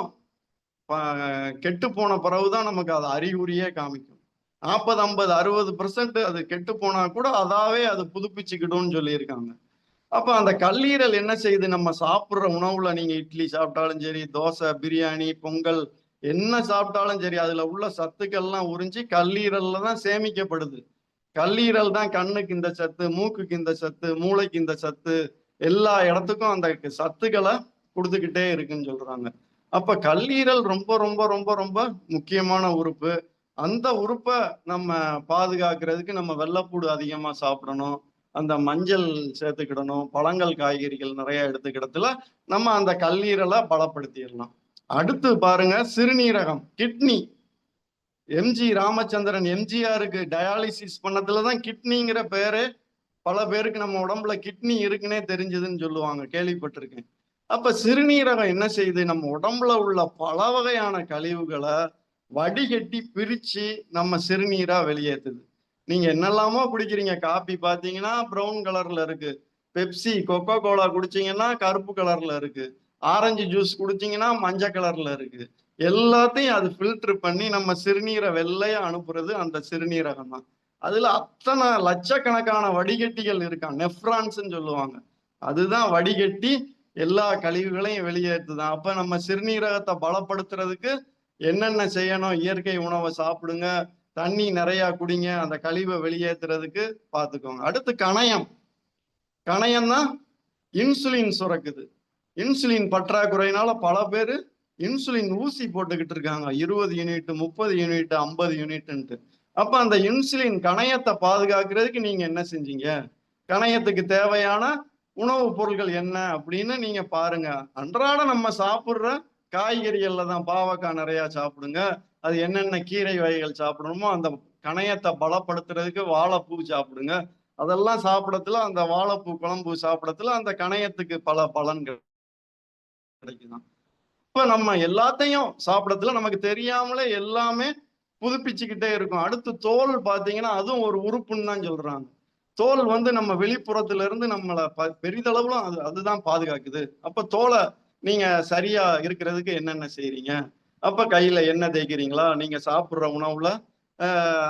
கெட்டு போன பிறகுதான் நமக்கு அது அறிகுறியே காமிக்கும். 40-50-60% அது கெட்டு போனா கூட அதாவே அது புதுப்பிச்சுக்கிடும்னு சொல்லியிருக்காங்க. அப்ப அந்த கல்லீரல் என்ன செய்யுது? நம்ம சாப்பிடுற உணவுல நீங்க இட்லி சாப்பிட்டாலும் சரி, தோசை, பிரியாணி, பொங்கல் என்ன சாப்பிட்டாலும் சரி, அதுல உள்ள சத்துக்கள்லாம் உறிஞ்சி கல்லீரல்ல தான் சேமிக்கப்படுது. கல்லீரல் தான் கண்ணுக்கு இந்த சத்து, மூக்குக்கு இந்த சத்து, மூளைக்கு இந்த சத்து, எல்லா இடத்துக்கும் அந்த சத்துக்களை கொடுத்துக்கிட்டே இருக்குன்னு சொல்றாங்க. அப்ப கல்லீரல் ரொம்ப ரொம்ப ரொம்ப ரொம்ப முக்கியமான உறுப்பு. அந்த உறுப்பை நம்ம பாதுகாக்கிறதுக்கு நம்ம வெள்ளைப்பூடு அதிகமா சாப்பிடணும், அந்த மஞ்சள் சேர்த்துக்கிடணும், பழங்கள் காய்கறிகள் நிறைய எடுத்துக்கிடத்துல நம்ம அந்த கல்லீரலை பலப்படுத்திடலாம். அடுத்து பாருங்க சிறுநீரகம், கிட்னி. ராமச்சந்திரன் எம்ஜிஆருக்கு டயாலிசிஸ் பண்ணதுலதான் கிட்னிங்கிற பேரு பல பேருக்கு நம்ம உடம்புல கிட்னி இருக்குன்னே தெரிஞ்சதுன்னு சொல்லுவாங்க, கேள்விப்பட்டிருக்கேன். அப்ப சிறுநீரகம் என்ன செய்யுது? நம்ம உடம்புல உள்ள பல வகையான கழிவுகளை வடிகட்டி பிரிச்சு நம்ம சிறுநீரா வெளியேற்றுது. நீங்க என்னெல்லாமோ குடிக்கிறீங்க. காபி பாத்தீங்கன்னா ப்ரௌன் கலர்ல இருக்கு, பெப்சி கொக்கோ கோலா குடிச்சீங்கன்னா கருப்பு கலர்ல இருக்கு, ஆரஞ்சு ஜூஸ் குடிச்சீங்கன்னா மஞ்சள் கலர்ல இருக்கு. எல்லாத்தையும் அது ஃபில்டர் பண்ணி நம்ம சிறுநீரை வெள்ளையா அனுப்புறது அந்த சிறுநீரகம் தான். அதுல அத்தனை லட்சக்கணக்கான வடிகட்டிகள் இருக்கான், நெஃப்ரான்ஸ் சொல்லுவாங்க. அதுதான் வடிகட்டி எல்லா கழிவுகளையும் வெளியேற்றுதான். அப்ப நம்ம சிறுநீரகத்தை பலப்படுத்துறதுக்கு என்னென்ன செய்யணும்? இயற்கை உணவை சாப்பிடுங்க, தண்ணி நிறைய குடிங்க, அந்த கழிவை வெளியேற்றுறதுக்கு பார்த்துக்கோங்க. அடுத்து கணையம். கணையம் தான் இன்சுலின் சுரக்குது. இன்சுலின் பற்றாக்குறையினால பல பேர் இன்சுலின் ஊசி போட்டுக்கிட்டு இருக்காங்க, 20 யூனிட் 30 யூனிட் 50 யூனிட். அப்ப அந்த இன்சுலின் கணையத்தை பாதுகாக்கிறதுக்கு நீங்க என்ன செஞ்சீங்க? கணையத்துக்கு தேவையான உணவுப் பொருட்கள் என்ன அப்படின்னு நீங்க பாருங்க. அன்றாட நம்ம சாப்பிடுற காய்கறிகள்ல தான் பாவக்காய் நிறைய சாப்பிடுங்க, அது என்னென்ன கீரை வகைகள் சாப்பிடணுமோ அந்த கணையத்தை பலப்படுத்துறதுக்கு வாழைப்பூ சாப்பிடுங்க. அதெல்லாம் சாப்பிடத்துல அந்த வாழைப்பூ குழம்பு சாப்பிடத்துல அந்த கணையத்துக்கு பல பலன்கள் கிடைக்குதான். இப்ப நம்ம எல்லாத்தையும் சாப்பிடத்துல நமக்கு தெரியாமலே எல்லாமே புதுப்பிச்சுக்கிட்டே இருக்கும். அடுத்து தோல் பாத்தீங்கன்னா அதுவும் ஒரு உறுப்புன்னு தான் சொல்றாங்க. தோல் நம்ம வெளிப்புறத்துல இருந்து நம்மளை பெரிதளவுல அதுதான் பாதுகாக்குது. அப்ப தோலை நீங்க சரியா இருக்கிறதுக்கு என்னென்ன செய்றீங்க? அப்ப கையில எண்ணெய் தேய்க்கிறீங்களா? நீங்க சாப்பிடுற உணவுல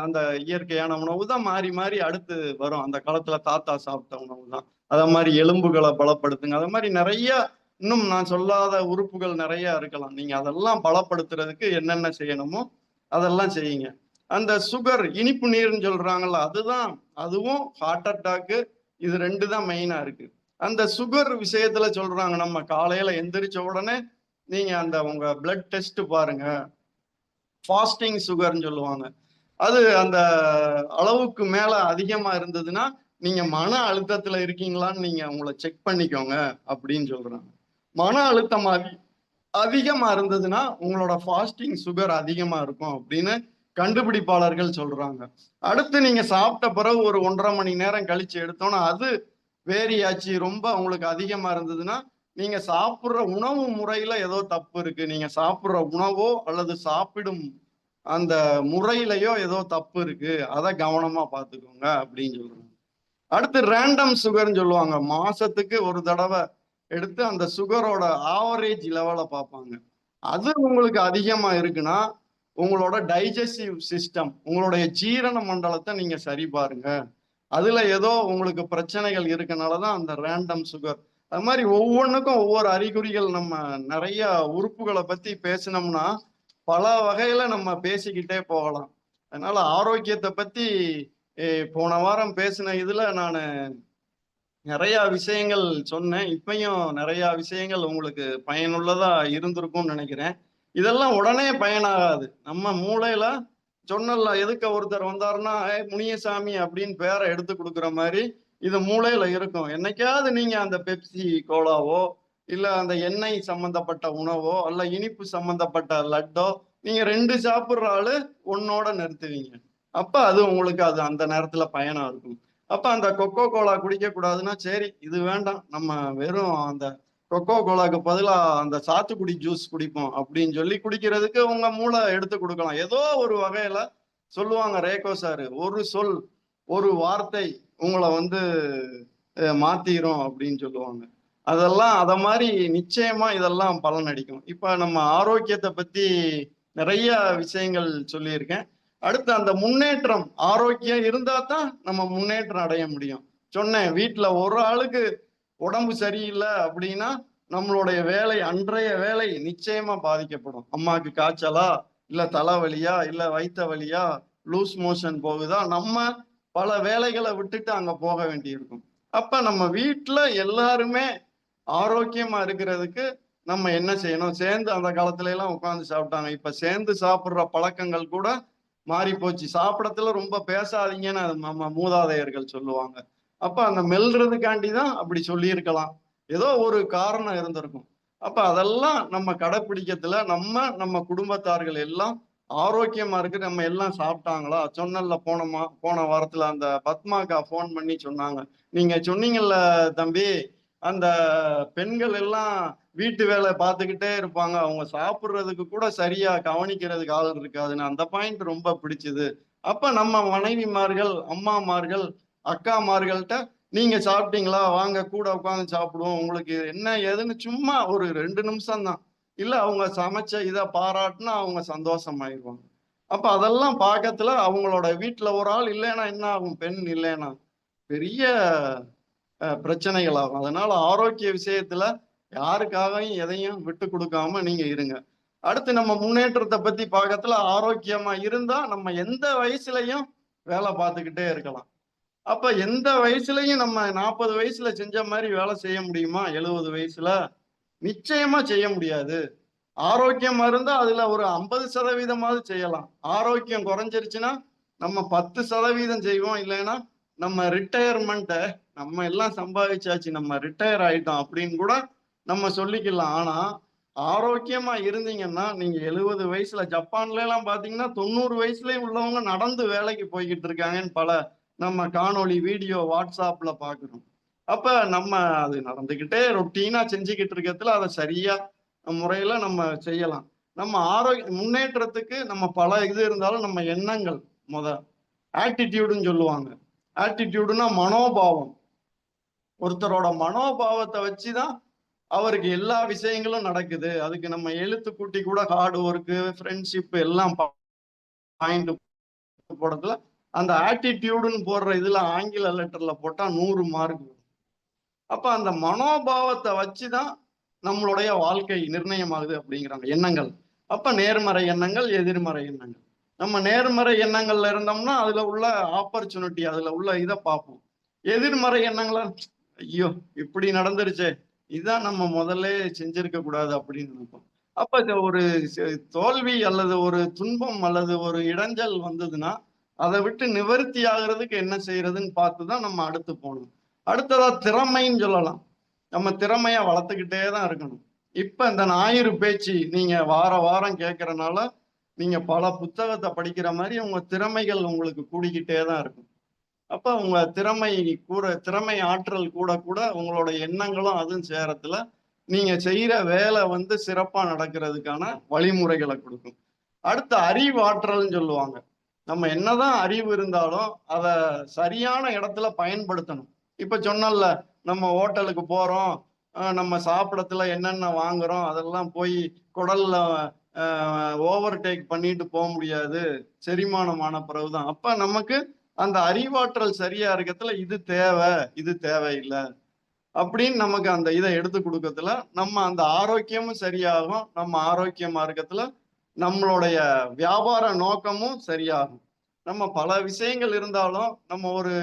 அந்த இயற்கையான உணவு தான் மாறி மாறி அடுத்து வரும். அந்த காலத்துல தாத்தா சாப்பிட்ட உணவு தான். அத மாதிரி எலும்புகளை பலப்படுத்துங்க. அது மாதிரி நிறைய இன்னும் நான் சொல்லாத உறுப்புகள் நிறைய இருக்கலாம். நீங்க அதெல்லாம் பலப்படுத்துறதுக்கு என்னென்ன செய்யணுமோ அதெல்லாம் செய்யுங்க. அந்த சுகர், இனிப்பு நீர்ன்னு சொல்றாங்கல்ல, அதுவும் ஹார்ட் அட்டாக்கு, இது 2 தான் மெயினா இருக்கு. அந்த சுகர் விஷயத்துல சொல்றாங்க, நம்ம காலையில எந்திரிச்ச உடனே நீங்க அந்த உங்க பிளட் டெஸ்ட் பாருங்க. ஃபாஸ்டிங் சுகர்னு சொல்லுவாங்க. அது அந்த அளவுக்கு மேல அதிகமா இருந்ததுன்னா நீங்க மன அழுத்தத்துல இருக்கீங்களான்னு நீங்க உங்களை செக் பண்ணிக்கோங்க அப்படின்னு சொல்றாங்க. மன அழுத்தம் அதிகமா இருந்ததுன்னா உங்களோட ஃபாஸ்டிங் சுகர் அதிகமா இருக்கும் அப்படின்னு கண்டுபிடிப்பாளர்கள் சொல்றாங்க. அடுத்து நீங்க சாப்பிட்ட பிறகு ஒரு 1.5 மணி நேரம் கழிச்சு எடுத்தோம்னா அது வேரியாச்சு ரொம்ப உங்களுக்கு அதிகமா இருந்ததுன்னா நீங்க சாப்பிடுற உணவு முறையில ஏதோ தப்பு இருக்கு. நீங்க சாப்பிடுற உணவோ அல்லது சாப்பிடும் அந்த முறையிலையோ ஏதோ தப்பு இருக்கு. அதை கவனமா பார்த்துக்கோங்க அப்படின்னு சொல்றாங்க. அடுத்து ரேண்டம் சுகர்னு சொல்லுவாங்க. மாசத்துக்கு ஒரு தடவை எடுத்து அந்த சுகரோட ஆவரேஜ் லெவலை பார்ப்பாங்க. அது உங்களுக்கு அதிகமா இருக்குன்னா உங்களோட டைஜஸ்டிவ் சிஸ்டம், உங்களுடைய ஜீரண மண்டலத்தை நீங்க சரி பாருங்க. அதுல ஏதோ உங்களுக்கு பிரச்சனைகள் இருக்கனாலதான் அந்த ரேண்டம் சுகர். அது மாதிரி ஒவ்வொன்றுக்கும் ஒவ்வொரு அறிகுறிகள். நம்ம நிறைய உறுப்புகளை பத்தி பேசினோம்னா பல வகையில நம்ம பேசிக்கிட்டே போகலாம். அதனால ஆரோக்கியத்தை பத்தி போன வாரம் பேசின இதுல நான் நிறைய விஷயங்கள் சொன்னேன். இப்பயும் நிறைய விஷயங்கள் உங்களுக்கு பயனுள்ளதா இருந்திருக்கும்னு நினைக்கிறேன். இதெல்லாம் உடனே பயனாகாது. நம்ம மூளையில சொன்னல எதுக்க ஒருத்தர் வந்தாருன்னா முனியசாமி அப்படின்னு பேரை எடுத்து கொடுக்குற மாதிரி இது மூளையில இருக்கும். என்னைக்காவது நீங்க அந்த பெப்சி கோலாவோ இல்ல அந்த எண்ணெய் சம்பந்தப்பட்ட உணவோ அல்ல இனிப்பு சம்பந்தப்பட்ட லட்டோ நீங்க 2 சாப்பிட்ற ஆளு ஒன்னோட நிறுத்துவீங்க. அப்ப அது உங்களுக்கு அது அந்த நேரத்துல பயனா இருக்கும். அப்ப அந்த கொக்கோ கோலா குடிக்க கூடாதுன்னா சரி இது வேண்டாம், நம்ம வெறும் அந்த கொக்கோ கோலாக்கு பதிலா அந்த சாத்துக்குடி ஜூஸ் குடிப்போம் அப்படின்னு சொல்லி குடிக்கிறதுக்கு உங்க மூளை எடுத்து கொடுக்கலாம். ஏதோ ஒரு வகையில சொல்லுவாங்க ரேகோ சாரு, ஒரு சொல் ஒரு வார்த்தை உங்களை மாத்திரும் அப்படின்னு சொல்லுவாங்க. அதெல்லாம் அத மாதிரி நிச்சயமா இதெல்லாம் பலனடிக்கும். இப்ப நம்ம ஆரோக்கியத்தை பத்தி நிறைய விஷயங்கள் சொல்லியிருக்கேன். அடுத்து அந்த முன்னேற்றம், ஆரோக்கியம் இருந்தா தான் நம்ம முன்னேற்றம் அடைய முடியும். சொன்னேன், வீட்டுல ஒரு ஆளுக்கு உடம்பு சரியில்லை அப்படின்னா நம்மளுடைய வேலை, அன்றைய வேலை நிச்சயமா பாதிக்கப்படும். அம்மாவுக்கு காய்ச்சலா இல்ல தலைவலியா இல்ல வயிற்று வலியா லூஸ் மோஷன் போகுதா, நம்ம பல வேலைகளை விட்டுட்டு அங்க போக வேண்டியிருக்கும். அப்ப நம்ம வீட்டுல எல்லாருமே ஆரோக்கியமா இருக்கிறதுக்கு நம்ம என்ன செய்யணும்? சேர்ந்து அந்த காலத்துல எல்லாம் உட்கார்ந்து சாப்பிட்டாங்க. இப்ப சேர்ந்து சாப்பிடுற பழக்கங்கள் கூட மாறி போச்சு. சாப்பிடத்துல ரொம்ப பேசாதீங்கன்னு நம்ம மூதாதையர்கள் சொல்லுவாங்க. அப்ப அந்த மெல்றதுக்காண்டி தான் அப்படி சொல்லியிருக்கலாம். ஏதோ ஒரு காரணம் இருந்திருக்கும். அப்ப அதெல்லாம் நம்ம கடைப்பிடிக்கிறதுல நம்ம குடும்பத்தார்கள் எல்லாம் ஆரோக்கியமா இருக்கு. நம்ம எல்லாம் சாப்பிட்டாங்களா? சொன்னல போன வாரத்துல அந்த பத்மாக்கா போன் பண்ணி சொன்னாங்க. நீங்க சொன்னீங்கல்ல தம்பி, அந்த பெண்கள் எல்லாம் வீட்டு வேலை பார்த்துக்கிட்டே இருப்பாங்க, அவங்க சாப்பிடுறதுக்கு கூட சரியா கவனிக்கிறதுக்கு ஆள் இருக்காதுன்னு. அந்த பாயிண்ட் ரொம்ப பிடிச்சது. அப்ப நம்ம மனைவிமார்கள், அம்மாமார்கள், அக்காமார்கள்ட்ட நீங்க சாப்பிட்டீங்களா, வாங்க கூட உட்காந்து சாப்பிடுவோம், உங்களுக்கு என்ன ஏதுன்னு சும்மா ஒரு 2 நிமிஷம் தான் இல்ல அவங்க சமைச்ச இதை பாராட்டுனா அவங்க சந்தோஷமாயிருவாங்க. அப்ப அதெல்லாம் பார்க்கத்துல அவங்களோட வீட்டுல ஒரு ஆள் இல்லைன்னா என்ன ஆகும்? பெண் இல்லைன்னா பெரிய பிரச்சனைகள் ஆகும். அதனால ஆரோக்கிய விஷயத்துல யாருக்காகவும் எதையும் விட்டு கொடுக்காம நீங்க இருங்க. அடுத்து நம்ம முன்னேற்றத்தை பத்தி பார்க்கறதுல ஆரோக்கியமா இருந்தா நம்ம எந்த வயசுலயும் வேலை பார்த்துக்கிட்டே இருக்கலாம். அப்ப எந்த வயசுலயும் நம்ம 40 வயசுல செஞ்ச மாதிரி வேலை செய்ய முடியுமா? 70 வயசுல நிச்சயமா செய்ய முடியாது. ஆரோக்கியமா இருந்தா அதுல ஒரு 50% செய்யலாம். ஆரோக்கியம் குறைஞ்சிருச்சுன்னா நம்ம 10% செய்வோம். இல்லைன்னா நம்ம ரிட்டையர்மெண்ட்ட, நம்ம எல்லாம் சம்பாதிச்சாச்சு நம்ம ரிட்டையர் ஆயிட்டோம் அப்படின்னு கூட நம்ம சொல்லிக்கலாம். ஆனா ஆரோக்கியமா இருந்தீங்கன்னா நீங்க 70 வயசுல, ஜப்பான்ல எல்லாம் பாத்தீங்கன்னா 90 வயசுலயும் உள்ளவங்க நடந்து வேலைக்கு போய்கிட்டு இருக்காங்கன்னு பல நம்ம காணொளி வீடியோ வாட்ஸ்அப்ல பாக்குறோம். அப்ப நம்ம அது நடந்துகிட்டே ரொட்டீனா செஞ்சுக்கிட்டு இருக்கிறதுல அதை சரியா முறையில நம்ம செய்யலாம். நம்ம ஆரோக்கிய முன்னேற்றத்துக்கு நம்ம பல இது இருந்தாலும் நம்ம எண்ணங்கள் ஆட்டிடியூடுன்னு சொல்லுவாங்க. ஆட்டிடியூடுனா மனோபாவம். ஒருத்தரோட மனோபாவத்தை வச்சுதான் அவருக்கு எல்லா விஷயங்களும் நடக்குது. அதுக்கு நம்ம எழுத்து கூட்டி கூட ஹார்ட் ஒர்க்கு, ஃப்ரெண்ட்ஷிப் எல்லாம் பாயிண்ட் போடுறதுல அந்த ஆட்டிடியூடுன்னு போடுற இதுல ஆங்கில லெட்டர்ல போட்டா 100 மார்க். அப்ப அந்த மனோபாவத்தை வச்சுதான் நம்மளுடைய வாழ்க்கை நிர்ணயம் ஆகுது அப்படிங்கிறாங்க. எண்ணங்கள். அப்ப நேர்மறை எண்ணங்கள், எதிர்மறை எண்ணங்கள். நம்ம நேர்மறை எண்ணங்கள்ல இருந்தோம்னா அதுல உள்ள ஆப்பர்ச்சுனிட்டி, அதுல உள்ள இதை பார்ப்போம். எதிர்மறை எண்ணங்களை, ஐயோ இப்படி நடந்துருச்சே, இதான் நம்ம முதல்ல செஞ்சிருக்க கூடாது அப்படின்னு நினைப்போம். அப்ப இந்த ஒரு தோல்வி அல்லது ஒரு துன்பம் அல்லது ஒரு இடைஞ்சல் வந்ததுன்னா அதை விட்டு நிவர்த்தி ஆகிறதுக்கு என்ன செய்யறதுன்னு பார்த்துதான் நம்ம அடுத்து போகணும். அடுத்ததா திறமைன்னு சொல்லலாம். நம்ம திறமைய வளர்த்துக்கிட்டே தான் இருக்கணும். இப்ப இந்த ஞாயிறு பேச்சு நீங்க வார வாரம் கேட்கறனால நீங்க பல புத்தகத்தை படிக்கிற மாதிரி உங்க திறமைகள் உங்களுக்கு கூடிக்கிட்டே தான் இருக்கும். அப்ப உங்க திறமை ஆற்றல் கூட கூட உங்களோட எண்ணங்களும் அதுவும் சேரத்துல நீங்க செய்யற வேலை சிறப்பா நடக்கிறதுக்கான வழிமுறைகளை கொடுக்கும். அடுத்த அறிவாற்றல்னு சொல்லுவாங்க. நம்ம என்னதான் அறிவு இருந்தாலும் அதை சரியான இடத்துல பயன்படுத்தணும். இப்ப சொன்னல, நம்ம ஹோட்டலுக்கு போறோம், நம்ம சாப்பிடத்துல என்னென்ன வாங்குறோம் அதெல்லாம் போய் குடல்ல ஓவர்டேக் பண்ணிட்டு போக முடியாது, செரிமானமான பிறகுதான். அப்ப நமக்கு அந்த அறிவாற்றல் சரியா இருக்கத்துல இது தேவை இது தேவையில்லை அப்படின்னு நமக்கு அந்த இதை எடுத்து கொடுக்கறதுல நம்ம அந்த ஆரோக்கியமும் சரியாகும். நம்ம ஆரோக்கியமா இருக்கத்துல நம்மளுடைய வியாபார நோக்கமும் சரியாகும். நம்ம பல விஷயங்கள் இருந்தாலும் நம்ம ஒரு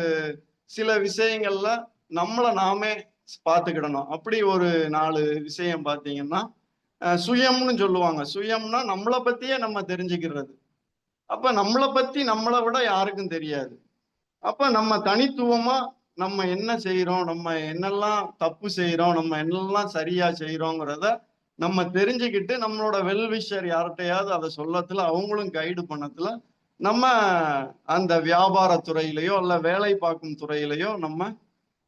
சில விஷயங்கள்ல நம்மளை நாமே பார்த்துக்கிடணும். அப்படி ஒரு 4 விஷயம் பார்த்தீங்கன்னா, சுயம்னு சொல்லுவாங்க. சுயம்னா நம்மளை பத்தியே நம்ம தெரிஞ்சுக்கிறது. அப்ப நம்மளை பத்தி நம்மளை விட யாருக்கும் தெரியாது. அப்ப நம்ம தனித்துவமா நம்ம என்ன செய்யறோம், நம்ம என்னெல்லாம் தப்பு செய்யறோம், நம்ம என்னெல்லாம் சரியா செய்யறோங்கிறத நம்ம தெரிஞ்சுக்கிட்டு நம்மளோட வெல்விஷர் யார்கிட்டையாவது அதை சொல்லத்துல அவங்களும் கைடு பண்ணத்துல நம்ம அந்த வியாபார துறையிலையோ அல்ல வேலை பார்க்கும் துறையிலையோ நம்ம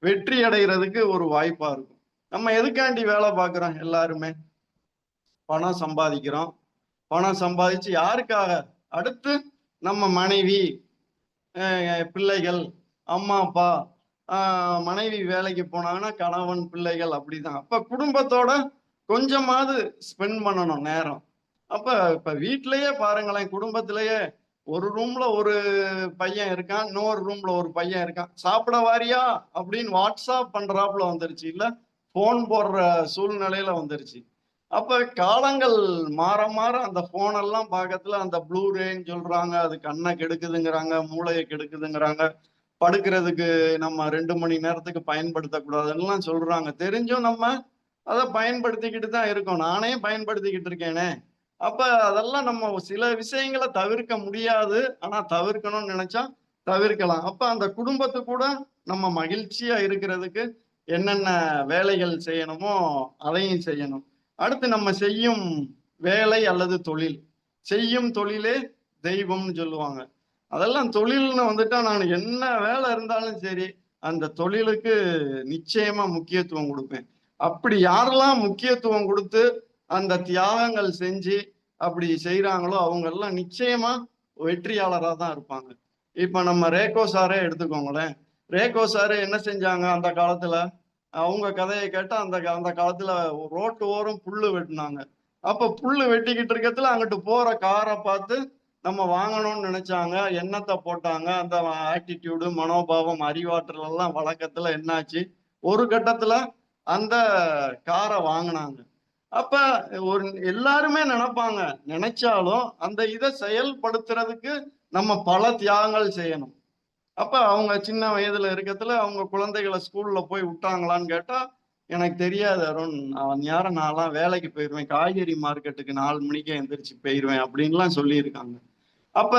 வெற்றி அடைகிறதுக்கு ஒரு வாய்ப்பா இருக்கும். நம்ம எதுக்காண்டி வேலை பார்க்கிறோம்? எல்லாருமே பணம் சம்பாதிக்கிறோம். பணம் சம்பாதிச்சு யாருக்காக? அடுத்து நம்ம மனைவி, பிள்ளைகள், அம்மா அப்பா, மனைவி வேலைக்கு போனாங்கன்னா கணவன், பிள்ளைகள், அப்படிதான். அப்ப குடும்பத்தோட கொஞ்சமாவது ஸ்பெண்ட் பண்ணணும் நேரம். அப்ப இப்ப வீட்லயே பாருங்களேன், குடும்பத்திலேயே ஒரு ரூம்ல ஒரு பையன் இருக்கான், இன்னொரு ரூம்ல ஒரு பையன் இருக்கான். சாப்பிட வாரியா அப்படின்னு வாட்ஸ்அப் பண்றாப்புல வந்துருச்சு, இல்ல போன் போடுற சூழ்நிலையில வந்துருச்சு. அப்ப காலங்கள் மாற மாற அந்த போன் எல்லாம் பார்க்கறதுல அந்த ப்ளூரேன்னு சொல்றாங்க, அது கண்ணை கெடுக்குதுங்கிறாங்க, மூளையை கெடுக்குதுங்கிறாங்க, படுக்கிறதுக்கு நம்ம 2 மணி நேரத்துக்கு பயன்படுத்தக்கூடாதுன்னு சொல்றாங்க. தெரிஞ்சும் நம்ம அதை பயன்படுத்திக்கிட்டு தான் இருக்கோம். நானே பயன்படுத்திக்கிட்டு இருக்கேனே. அப்ப அதெல்லாம் நம்ம சில விஷயங்களை தவிர்க்க முடியாது, ஆனா தவிர்க்கணும்னு நினைச்சா தவிர்க்கலாம். அப்ப அந்த குடும்பத்து கூட நம்ம மகிழ்ச்சியா இருக்கிறதுக்கு என்னென்ன வேலைகள் செய்யணுமோ அதையும் செய்யணும். அடுத்து நம்ம செய்யும் வேலை அல்லது தொழில், செய்யும் தொழிலே தெய்வம்னு சொல்லுவாங்க. அதெல்லாம் தொழில்னு வந்துட்டா நான் என்ன வேலை இருந்தாலும் சரி அந்த தொழிலுக்கு நிச்சயமா முக்கியத்துவம் கொடுப்பேன். அப்படி யாரெல்லாம் முக்கியத்துவம் கொடுத்து அந்த தியாகங்கள் செஞ்சு அப்படி செய்யறாங்களோ அவங்க எல்லாம் நிச்சயமா வெற்றியாளராக தான் இருப்பாங்க. இப்ப நம்ம ரேகோ சாரே எடுத்துக்கோங்களேன். ரேகோ சாரு என்ன செஞ்சாங்க அந்த காலத்துல? அவங்க கதையை கேட்டா அந்த காலத்துல ரோட்டு ஓரம் புல்லு வெட்டினாங்க. அப்ப புல்லு வெட்டிக்கிட்டு இருக்கத்துல அங்கிட்டு போற காரை பார்த்து நம்ம வாங்கணும்னு நினைச்சாங்க, எண்ணத்தை போட்டாங்க. அந்த ஆட்டிடியூடு, மனோபாவம், அறிவாற்றல் எல்லாம் வழக்கத்துல என்னாச்சு, ஒரு கட்டத்துல அந்த காரை வாங்கினாங்க. அப்ப ஒரு எல்லாருமே நினைப்பாங்க, நினைச்சாலும் அந்த இதை செயல்படுத்துறதுக்கு நம்ம பல தியாகங்கள் செய்யணும். அப்ப அவங்க சின்ன வயதுல இருக்கத்துல அவங்க குழந்தைகளை ஸ்கூல்ல போய் விட்டாங்களான்னு கேட்டா எனக்கு தெரியாது அருண், அவன் யாரும் நான்லாம் வேலைக்கு போயிடுவேன், காய்கறி மார்க்கெட்டுக்கு 4 மணிக்கே எந்திரிச்சு போயிடுவேன் அப்படின்லாம் சொல்லியிருக்காங்க. அப்ப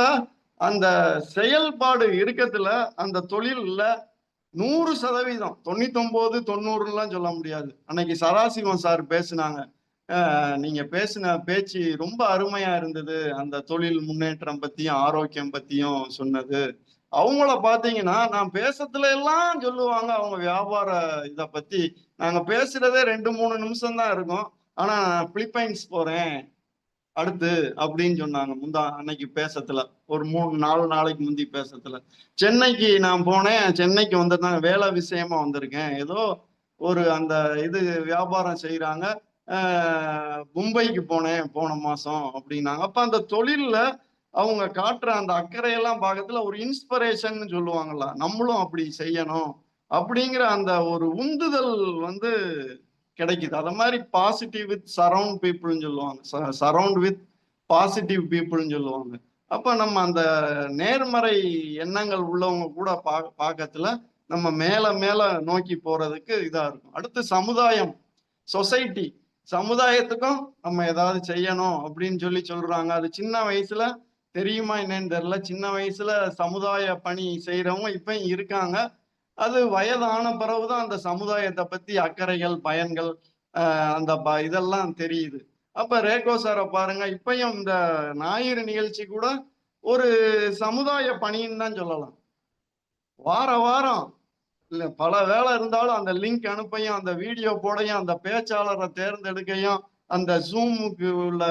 அந்த செயல்பாடு இருக்கத்துல அந்த தொழில்ல 100%, 99, 90 சொல்ல முடியாது. அன்னைக்கு சதாசிவம் சார் பேசினாங்க. நீங்க பேசின பேச்சு ரொம்ப அருமையா இருந்தது, அந்த தொழில் முன்னேற்றம் பத்தியும் ஆரோக்கியம் பத்தியும் சொன்னது. அவங்கள பாத்தீங்கன்னா நான் பேசத்துல எல்லாம் சொல்லுவாங்க அவங்க வியாபார இத பத்தி. நாங்க பேசுறதே 2-3 நிமிஷம் தான் இருக்கும். ஆனா பிலிப்பைன்ஸ் போறேன் அடுத்து அப்படின்னு சொன்னாங்க. அன்னைக்கு பேசத்துல ஒரு 3-4 நாளைக்கு முந்தி பேசத்துல சென்னைக்கு நான் போனேன். சென்னைக்கு வந்திருந்தாங்க, வேலை விஷயமா வந்திருக்கேன், ஏதோ ஒரு அந்த இது வியாபாரம் செய்யறாங்க. மும்பைக்கு போனேன் போன மாசம் அப்படின்னாங்க. அப்ப அந்த தொழில்ல அவங்க காட்டுற அந்த அக்கறையெல்லாம் பார்க்கறதுல ஒரு இன்ஸ்பிரேஷன் சொல்லுவாங்கல்ல, நம்மளும் அப்படி செய்யணும் அப்படிங்கிற அந்த ஒரு உந்துதல் கிடைக்குது. அத மாதிரி பாசிட்டிவ் வித் சரவுண்ட் பீப்புள்னு சொல்லுவாங்க, சரவுண்ட் வித் பாசிட்டிவ் பீப்புள்னு சொல்லுவாங்க. அப்ப நம்ம அந்த நேர்மறை எண்ணங்கள் உள்ளவங்க கூட பார்க்கறதுல நம்ம மேல மேல நோக்கி போறதுக்கு இதா இருக்கும். அடுத்து சமுதாயம், சொசைட்டி. சமுதாயத்துக்கும் நம்ம ஏதாவது செய்யணும் அப்படின்னு சொல்றாங்க. அது சின்ன வயசுல தெரியுமா என்னன்னு தெரியல. சின்ன வயசுல சமுதாய பணி செய்யறவங்க இப்பயும் இருக்காங்க. அது வயதான பிறகுதான் அந்த சமுதாயத்தை பத்தி அக்கறைகள், பயன்கள் அந்த இதெல்லாம் தெரியுது. அப்ப ரேகோ சாரை பாருங்க, இப்பயும் இந்த ஞாயிறு நிகழ்ச்சி கூட ஒரு சமுதாய பணின்னு தான் சொல்லலாம். வார வாரம் இல்ல பல வேலை இருந்தாலும் அந்த லிங்க் அனுப்பையும், அந்த வீடியோ போடையும், அந்த பேச்சாளரை தேர்ந்தெடுக்கையும், அந்த ஜூமுக்கு உள்ள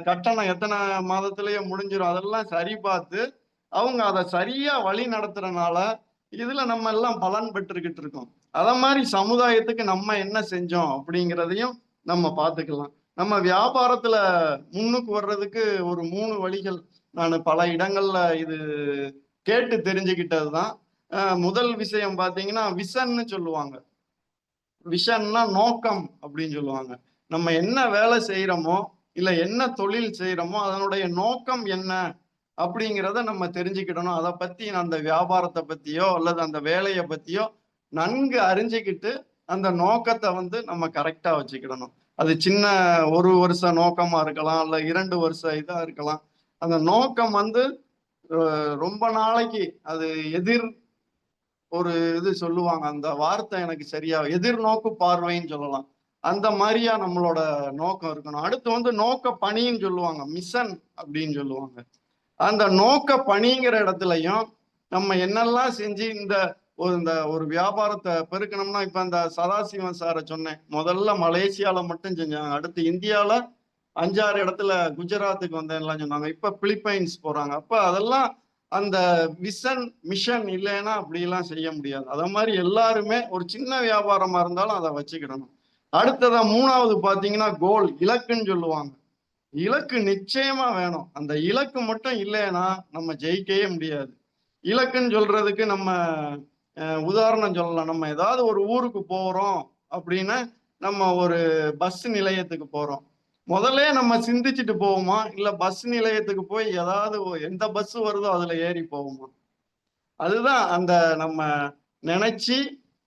கட்டணம் எத்தனை மாதத்திலேயே முடிஞ்சிடும், அதெல்லாம் சரி பார்த்து அவங்க அதை சரியா வழி நடத்துறதுனால இதுல நம்ம எல்லாம் பலன் பெற்றுக்கிட்டு இருக்கோம். அத மாதிரி சமுதாயத்துக்கு நம்ம என்ன செஞ்சோம் அப்படிங்கிறதையும் நம்ம பார்த்துக்கலாம். நம்ம வியாபாரத்துல முன்னுக்கு வர்றதுக்கு ஒரு 3 வழிகள் நான் பல இடங்கள்ல இது கேட்டு தெரிஞ்சுக்கிட்டதுதான். முதல் விஷயம் பாத்தீங்கன்னா விஷன்னு சொல்லுவாங்க. விஷன்னா நோக்கம் அப்படின்னு சொல்லுவாங்க. நம்ம என்ன வேலை செய்யறோமோ இல்ல என்ன தொழில் செய்யறோமோ அதனுடைய நோக்கம் என்ன அப்படிங்கிறத நம்ம தெரிஞ்சுக்கிடணும். அதை பத்தி அந்த வியாபாரத்தை பத்தியோ அல்லது அந்த வேலையை பத்தியோ நன்கு அறிஞ்சுக்கிட்டு அந்த நோக்கத்தை நம்ம கரெக்டா வச்சுக்கிடணும். அது சின்ன 1 வருஷ நோக்கமா இருக்கலாம், இல்ல 2 வருஷ இதா இருக்கலாம். அந்த நோக்கம் ரொம்ப நாளைக்கு அது ஒரு இது சொல்லுவாங்க, அந்த வார்த்தை எனக்கு சரியா எதிர்நோக்கு பார்வைன்னு சொல்லலாம். அந்த மாதிரியா நம்மளோட நோக்கம் இருக்கணும். அடுத்து நோக்க பணின்னு சொல்லுவாங்க, மிஷன் அப்படின்னு சொல்லுவாங்க. அந்த நோக்க பணிங்கிற இடத்துலயும் நம்ம என்னெல்லாம் செஞ்சு இந்த ஒரு வியாபாரத்தை பெருக்கணும்னா, இப்ப இந்த சதாசிவன் சாரை சொன்னேன், முதல்ல மலேசியால மட்டும் செஞ்சாங்க, அடுத்து இந்தியால 5-6 இடத்துல குஜராத்துக்கு வந்தேன்லாம் சொன்னாங்க, இப்ப பிலிப்பைன்ஸ் போறாங்க. அப்ப அதெல்லாம் அந்த விஷன் மிஷன் இல்லைன்னா அப்படி எல்லாம் செய்ய முடியாது. அத மாதிரி எல்லாருமே ஒரு சின்ன வியாபாரமா இருந்தாலும் அதை வச்சுக்கிடணும். அடுத்ததா 3வது பாத்தீங்கன்னா கோல், இலக்குன்னு சொல்லுவாங்க. இலக்கு நிச்சயமா வேணும். அந்த இலக்கு மட்டும் இல்லைன்னா நம்ம ஜெயிக்கவே முடியாது. இலக்குன்னு சொல்றதுக்கு நம்ம உதாரணம் சொல்லலாம். நம்ம ஏதாவது ஒரு ஊருக்கு போறோம் அப்படின்னா நம்ம ஒரு பஸ் நிலையத்துக்கு போறோம். முதல்ல நம்ம சிந்திச்சுட்டு போவோமா, இல்ல பஸ் நிலையத்துக்கு போய் ஏதாவது எந்த பஸ் வருதோ அதுல ஏறி போவோமா? அதுதான் அந்த நம்ம நினைச்சு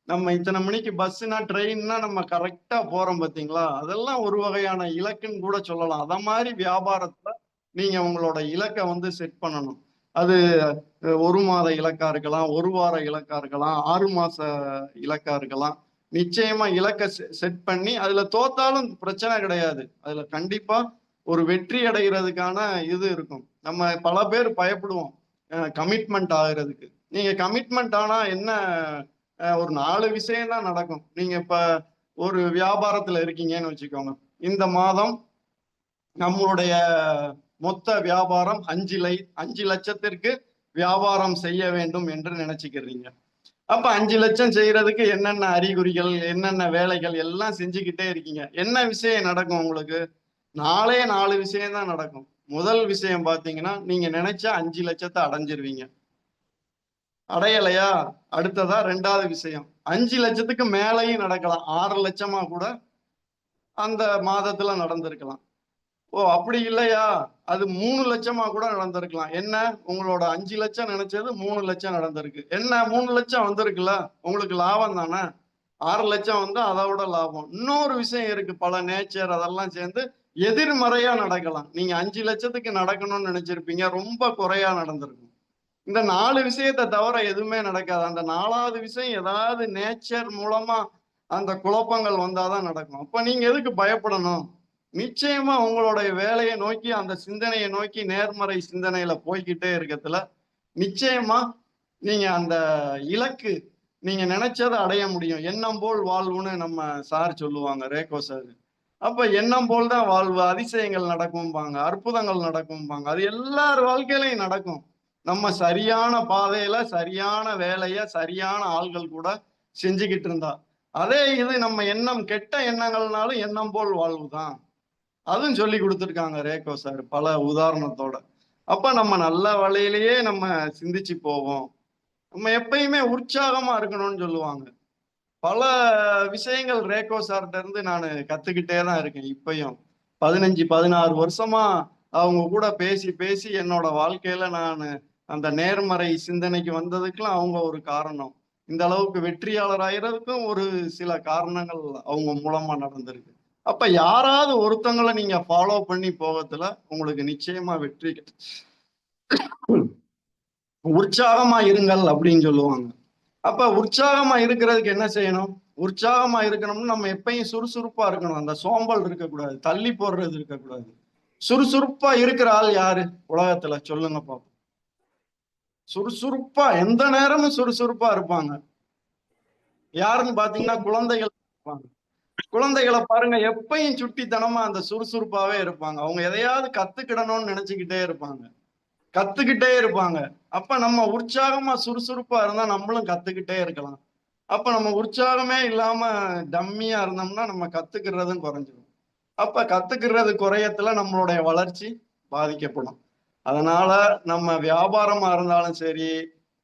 நம்ம இத்தனை மணிக்கு பஸ்னா ட்ரெயின்னா நம்ம கரெக்டா போறோம் பாத்தீங்களா, அதெல்லாம் ஒரு வகையான இலக்குன்னு கூட சொல்லலாம். அத மாதிரி வியாபாரத்துல நீங்க உங்களோட இலக்கை செட் பண்ணணும். அது 1 மாத இலக்கா இருக்கலாம், 1 வார இலக்கா இருக்கலாம், 6 மாச இலக்கா இருக்கலாம். நிச்சயமா இலக்கை செட் பண்ணி அதுல தோத்தாலும் பிரச்சனை கிடையாது. அதுல கண்டிப்பா ஒரு வெற்றி அடைகிறதுக்கான இது இருக்கும். நம்ம பல பேர் பயப்படுவோம் கமிட்மெண்ட் ஆகுறதுக்கு. நீங்க கமிட்மெண்ட் ஆனா என்ன, ஒரு 4 விஷயம் தான் நடக்கும். நீங்க இப்ப ஒரு வியாபாரத்துல இருக்கீங்கன்னு வச்சுக்கோங்க. இந்த மாதம் நம்மளுடைய மொத்த வியாபாரம் 5 லட்சத்திற்கு வியாபாரம் செய்ய வேண்டும் என்று நினைச்சுக்கிறீங்க. அப்ப 5 லட்சம் செய்யறதுக்கு என்னென்ன அறிகுறிகள், என்னென்ன வேலைகள் எல்லாம் செஞ்சுக்கிட்டே இருக்கீங்க. என்ன விஷயம் நடக்கும் உங்களுக்கு? 4 விஷயம் தான் நடக்கும். முதல் விஷயம் பாத்தீங்கன்னா, நீங்க நினைச்ச 5 லட்சத்தை அடைஞ்சிருவீங்க. அடையலையா, அடுத்ததா 2வது விஷயம் 5 லட்சத்துக்கு மேலையும் நடக்கலாம். 6 லட்சமா கூட அந்த மாதத்துல நடந்திருக்கலாம். ஓ அப்படி இல்லையா, அது 3 லட்சமா கூட நடந்திருக்கலாம். என்ன, உங்களோட 5 லட்சம் நினைச்சது 3 லட்சம் நடந்திருக்கு. என்ன 3 லட்சம் வந்திருக்குல்ல, உங்களுக்கு லாபம் தானே. 6 லட்சம் அதை விட லாபம். இன்னொரு விஷயம் இருக்கு, பல நேச்சர் அதெல்லாம் சேர்ந்து எதிர்மறையா நடக்கலாம். நீங்க 5 லட்சத்துக்கு நடக்கணும்னு நினைச்சிருப்பீங்க, ரொம்ப குறையா நடந்திருக்கும். இந்த 4 விஷயத்தை தவிர எதுவுமே நடக்காது. அந்த 4வது விஷயம் ஏதாவது நேச்சர் மூலமா அந்த குழப்பங்கள் வந்தாதான் நடக்கும். அப்ப நீங்க எதுக்கு பயப்படணும்? நிச்சயமா உங்களுடைய வேலையை நோக்கி, அந்த சிந்தனையை நோக்கி நேர்மறை சிந்தனையில போய்கிட்டே இருக்கத்துல நிச்சயமா நீங்க அந்த இலக்கு, நீங்க நினைச்சதை அடைய முடியும். எண்ணம் போல் வாழ்வுன்னு நம்ம சார் சொல்லுவாங்க, ரேகோ சார். அப்ப எண்ணம் போல் தான் வாழ்வு, அதிசயங்கள் நடக்கும்பாங்க, அற்புதங்கள் நடக்கும்பாங்க. அது எல்லார் வாழ்க்கையிலையும் நடக்கும். நம்ம சரியான பாதையில சரியான வேலைய சரியான ஆள்கள் கூட செஞ்சுக்கிட்டு இருந்தா. அதே இது நம்ம எண்ணம் கெட்ட எண்ணங்கள்னாலும் எண்ணம் போல் வாழ்வு தான். அதுவும் சொல்லி கொடுத்துருக்காங்க ரேகோ சார் பல உதாரணத்தோட. அப்ப நம்ம நல்ல வழியிலேயே நம்ம சிந்திச்சு போவோம். நம்ம எப்பயுமே உற்சாகமா இருக்கணும்னு சொல்லுவாங்க. பல விஷயங்கள் ரேகோ சார்ட்ட இருந்து நான் கத்துக்கிட்டே தான் இருக்கேன். இப்பயும் 15-16 வருஷமா அவங்க கூட பேசி பேசி என்னோட வாழ்க்கையில நான் அந்த நேர்மறை சிந்தனைக்கு வந்ததுக்கெல்லாம் அவங்க ஒரு காரணம். இந்த அளவுக்கு வெற்றியாளர் ஆகிறதுக்கும் ஒரு சில காரணங்கள் அவங்க மூலமா நடந்திருக்கு. அப்ப யாராவது ஒருத்தங்களை நீங்க ஃபாலோ பண்ணி போகத்துல உங்களுக்கு நிச்சயமா வெற்றி உற்சாகமா இருங்கள் அப்படின்னு சொல்லுவாங்க. அப்ப உற்சாகமா இருக்கிறதுக்கு என்ன செய்யணும்? உற்சாகமா இருக்கணும்னு நம்ம எப்பயும் சுறுசுறுப்பா இருக்கணும். அந்த சோம்பல் இருக்கக்கூடாது, தள்ளி போடுறது இருக்கக்கூடாது. சுறுசுறுப்பா இருக்கிற ஆள் யாரு உலகத்துல சொல்லுங்க பாப்போம். சுறுசுறுப்பா எந்த நேரமும் சுறுசுறுப்பா இருப்பாங்க யாருன்னு பாத்தீங்கன்னா குழந்தைகள் இருப்பாங்க. குழந்தைகளை பாருங்க, எப்பயும் சுட்டித்தனமா அந்த சுறுசுறுப்பாவே இருப்பாங்க. அவங்க எதையாவது கத்துக்கிடணும்னு நினைச்சுக்கிட்டே இருப்பாங்க, கத்துக்கிட்டே இருப்பாங்க. அப்ப நம்ம உற்சாகமா சுறுசுறுப்பா இருந்தா நம்மளும் கத்துக்கிட்டே இருக்கலாம். அப்ப நம்ம உற்சாகமே இல்லாம டம்மியா இருந்தோம்னா நம்ம கத்துக்கிறதும் குறைஞ்சிடும். அப்ப கத்துக்கிறது குறையத்துல நம்மளுடைய வளர்ச்சி பாதிக்கப்படும். அதனால நம்ம வியாபாரமா இருந்தாலும் சரி,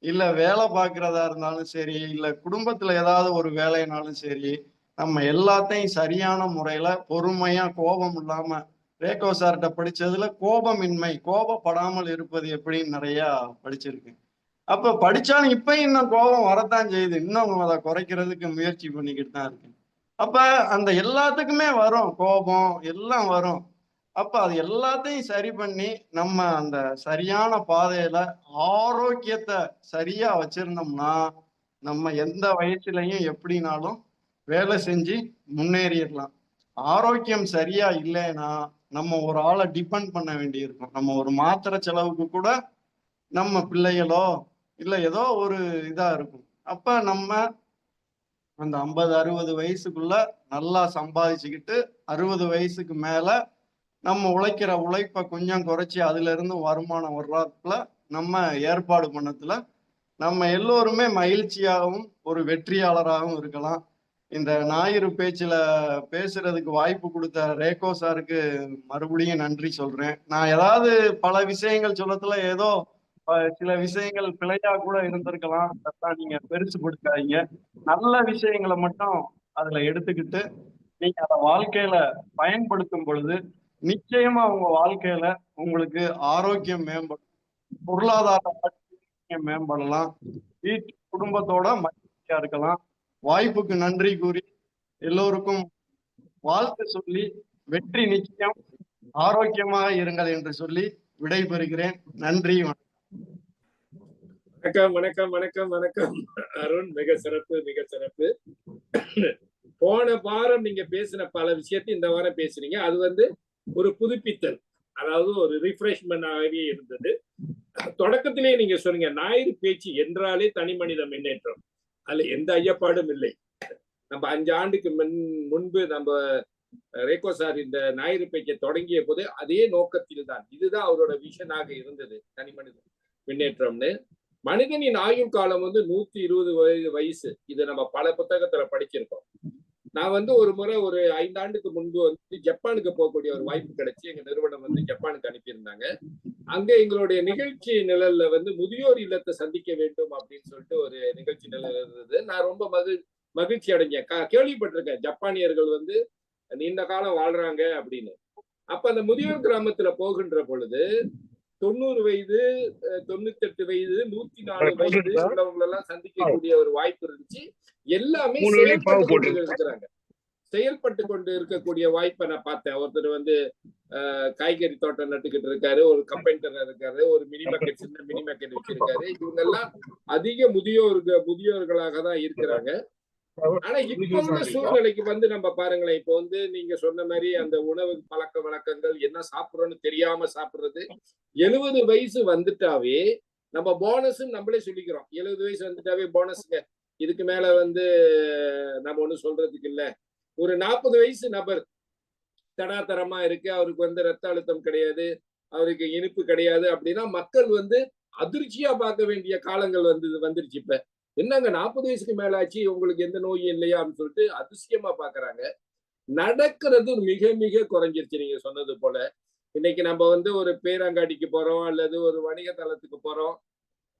இல்ல வேலை பார்க்கிறதா இருந்தாலும் சரி, இல்ல குடும்பத்துல ஏதாவது ஒரு வேலைனாலும் சரி, நம்ம எல்லாத்தையும் சரியான முறையில பொறுமையா கோபம் இல்லாம, ரேகோ சார்கிட்ட படிச்சதுல கோபமின்மை, கோபப்படாமல் இருப்பது எப்படின்னு நிறைய படிச்சிருக்கேன். அப்ப படிச்சாலும் இப்ப இன்னும் கோபம் வரத்தான் செய்யுது. இன்னும் அதை குறைக்கிறதுக்கு முயற்சி பண்ணிக்கிட்டு தான் இருக்கேன். அப்ப அந்த எல்லாத்துக்குமே வரும் கோபம், எல்லாம் வரும். அப்ப அது எல்லாத்தையும் சரி பண்ணி நம்ம அந்த சரியான பாதையில ஆரோக்கியத்தை சரியா வச்சிருந்தோம்னா நம்ம எந்த வயசுலயும் எப்படினாலும் வேலை செஞ்சு முன்னேறிடலாம். ஆரோக்கியம் சரியா இல்லைன்னா நம்ம ஒரு ஆளை டிபெண்ட் பண்ண வேண்டி இருக்கும். நம்ம ஒரு மாத்திரை செலவுக்கு கூட நம்ம பிள்ளைகளோ இல்ல ஏதோ ஒரு இதா இருக்கும். அப்ப நம்ம அந்த 50-60 வயசுக்குள்ள நல்லா சம்பாதிச்சுக்கிட்டு 60 வயசுக்கு மேல நம்ம உழைக்கிற உழைப்பை கொஞ்சம் குறைச்சி அதுல இருந்து வருமானம் வர்றதுல நம்ம ஏற்பாடு பண்ணத்துல நம்ம எல்லோருமே மகிழ்ச்சியாகவும் ஒரு வெற்றியாளராகவும் இருக்கலாம். இந்த ஞாயிறு பேச்சுல பேசுறதுக்கு வாய்ப்பு கொடுத்த ரேகோ சாருக்கு மறுபடியும் நன்றி சொல்றேன். நான் ஏதாவது பல விஷயங்கள் சொல்லத்துல ஏதோ சில விஷயங்கள் பிழையா கூட இருந்திருக்கலாம், அதெல்லாம் நீங்க பெருசுபடுத்தாதீங்க. நல்ல விஷயங்களை மட்டும் அதுல எடுத்துக்கிட்டு நீங்க அதை வாழ்க்கையில பயன்படுத்தும் பொழுது நிச்சயமா உங்க வாழ்க்கையில உங்களுக்கு ஆரோக்கியம் மேம்படும், பொருளாதார மேம்படலாம், வீட்டு குடும்பத்தோட மகிழ்ச்சியா இருக்கலாம். வாய்ப்புக்கு நன்றி கூறி எல்லோருக்கும் வாழ்த்து சொல்லி வெற்றி நிச்சயம், ஆரோக்கியமாக இருங்கள் என்று சொல்லி விடைபெறுகிறேன். நன்றி. வணக்கம் வணக்கம் வணக்கம் வணக்கம் அருண், மிக சிறப்பு மிக சிறப்பு. போன வாரம் நீங்க பேசின பல விஷயத்தை இந்த வாரம் பேசுறீங்க. அது ஒரு புதுப்பித்தல், அதாவது ஒரு ரிஃப்ரெஷ்மெண்ட் ஆகவே இருந்தது. தொடக்கத்திலேயே நீங்க சொன்னீங்க ஞாயிறு பேச்சு என்றாலே தனி மனித முன்னேற்றம், அதுல எந்த ஐயப்பாடும் இல்லை. நம்ம 5 ஆண்டுக்கு முன்பு நம்ம ரேகோ சார் இந்த ஞாயிறு பேச்சை தொடங்கிய போது அதே நோக்கத்தில் தான், இதுதான் அவரோட விஷனாக இருந்தது, தனி மனித முன்னேற்றம்னு. மனிதனின் ஆயுள் காலம் 120 வயசு. இது நம்ம பல புத்தகத்துல படிச்சிருக்கோம். நான் ஒரு முறை ஒரு 5 ஆண்டுக்கு முன்பு ஜப்பானுக்கு போகக்கூடிய ஒரு வாய்ப்பு கிடைச்சி எங்க நிறுவனம் ஜப்பானுக்கு அனுப்பியிருந்தாங்க. அங்க எங்களுடைய நிகழ்ச்சி நிழல்ல முதியோர் இல்லத்தை சந்திக்க வேண்டும் அப்படின்னு சொல்லிட்டு ஒரு நிகழ்ச்சி நிழல் இருந்தது. நான் ரொம்ப மகிழ்ச்சி அடைஞ்சேன். கேள்விப்பட்டிருக்கேன் ஜப்பானியர்கள் நீண்ட காலம் வாழ்றாங்க அப்படின்னு. அப்ப அந்த முதியோர் கிராமத்துல போகின்ற பொழுது 90 வயது, 98 வயது, 104 வயது உள்ளவங்க எல்லாம் சந்திக்கக்கூடிய ஒரு வாய்ப்பு இருந்துச்சு. எல்லாமே செயல்பட்டு கொண்டு இருக்கக்கூடிய வாய்ப்பை நான் பார்த்தேன். ஒருத்தர் காய்கறி தோட்டம் நட்டுக்கிட்டு இருக்காரு, ஒரு கம்பெனிட்டர் இருக்காரு, ஒரு மினி மார்க்கெட், சின்ன மினி மார்க்கெட் வச்சிருக்காரு. இவங்க எல்லாம் அதிக முதியோர்களாக தான் இருக்கிறாங்க. ஆனா இப்ப உள்ள சூழ்நிலைக்கு நம்ம பாருங்களேன், இப்போ நீங்க சொன்ன மாதிரி அந்த உணவு பழக்க வழக்கங்கள், என்ன சாப்பிடுறோம்னு தெரியாம சாப்பிடுறது. 70 வயசு வந்துட்டாவே நம்ம போனஸ் நம்மளே சொல்லிக்கிறோம். 70 வயசு வந்துட்டாவே போனஸ்ங்க, இதுக்கு மேல நம்ம ஒண்ணும் சொல்றதுக்கு இல்ல. ஒரு 40 வயசு நபர் தடாதரமா இருக்கு, அவருக்கு ரத்த அழுத்தம் கிடையாது, அவருக்கு இனிப்பு கிடையாது அப்படின்னா மக்கள் அதிர்ச்சியா பார்க்க வேண்டிய காலங்கள் வந்துருச்சு. இப்ப என்னங்க 40 வயசுக்கு மேல ஆச்சு, உங்களுக்கு எந்த நோயும் இல்லையா அப்படின்னு சொல்லிட்டு அதிசயமா பாக்குறாங்க. நடக்கிறது மிக மிக குறைஞ்சிருச்சு. நீங்க சொன்னது போல இன்னைக்கு நம்ம ஒரு பேரங்காடிக்கு போறோம் அல்லது ஒரு வணிக தளத்துக்கு போறோம்,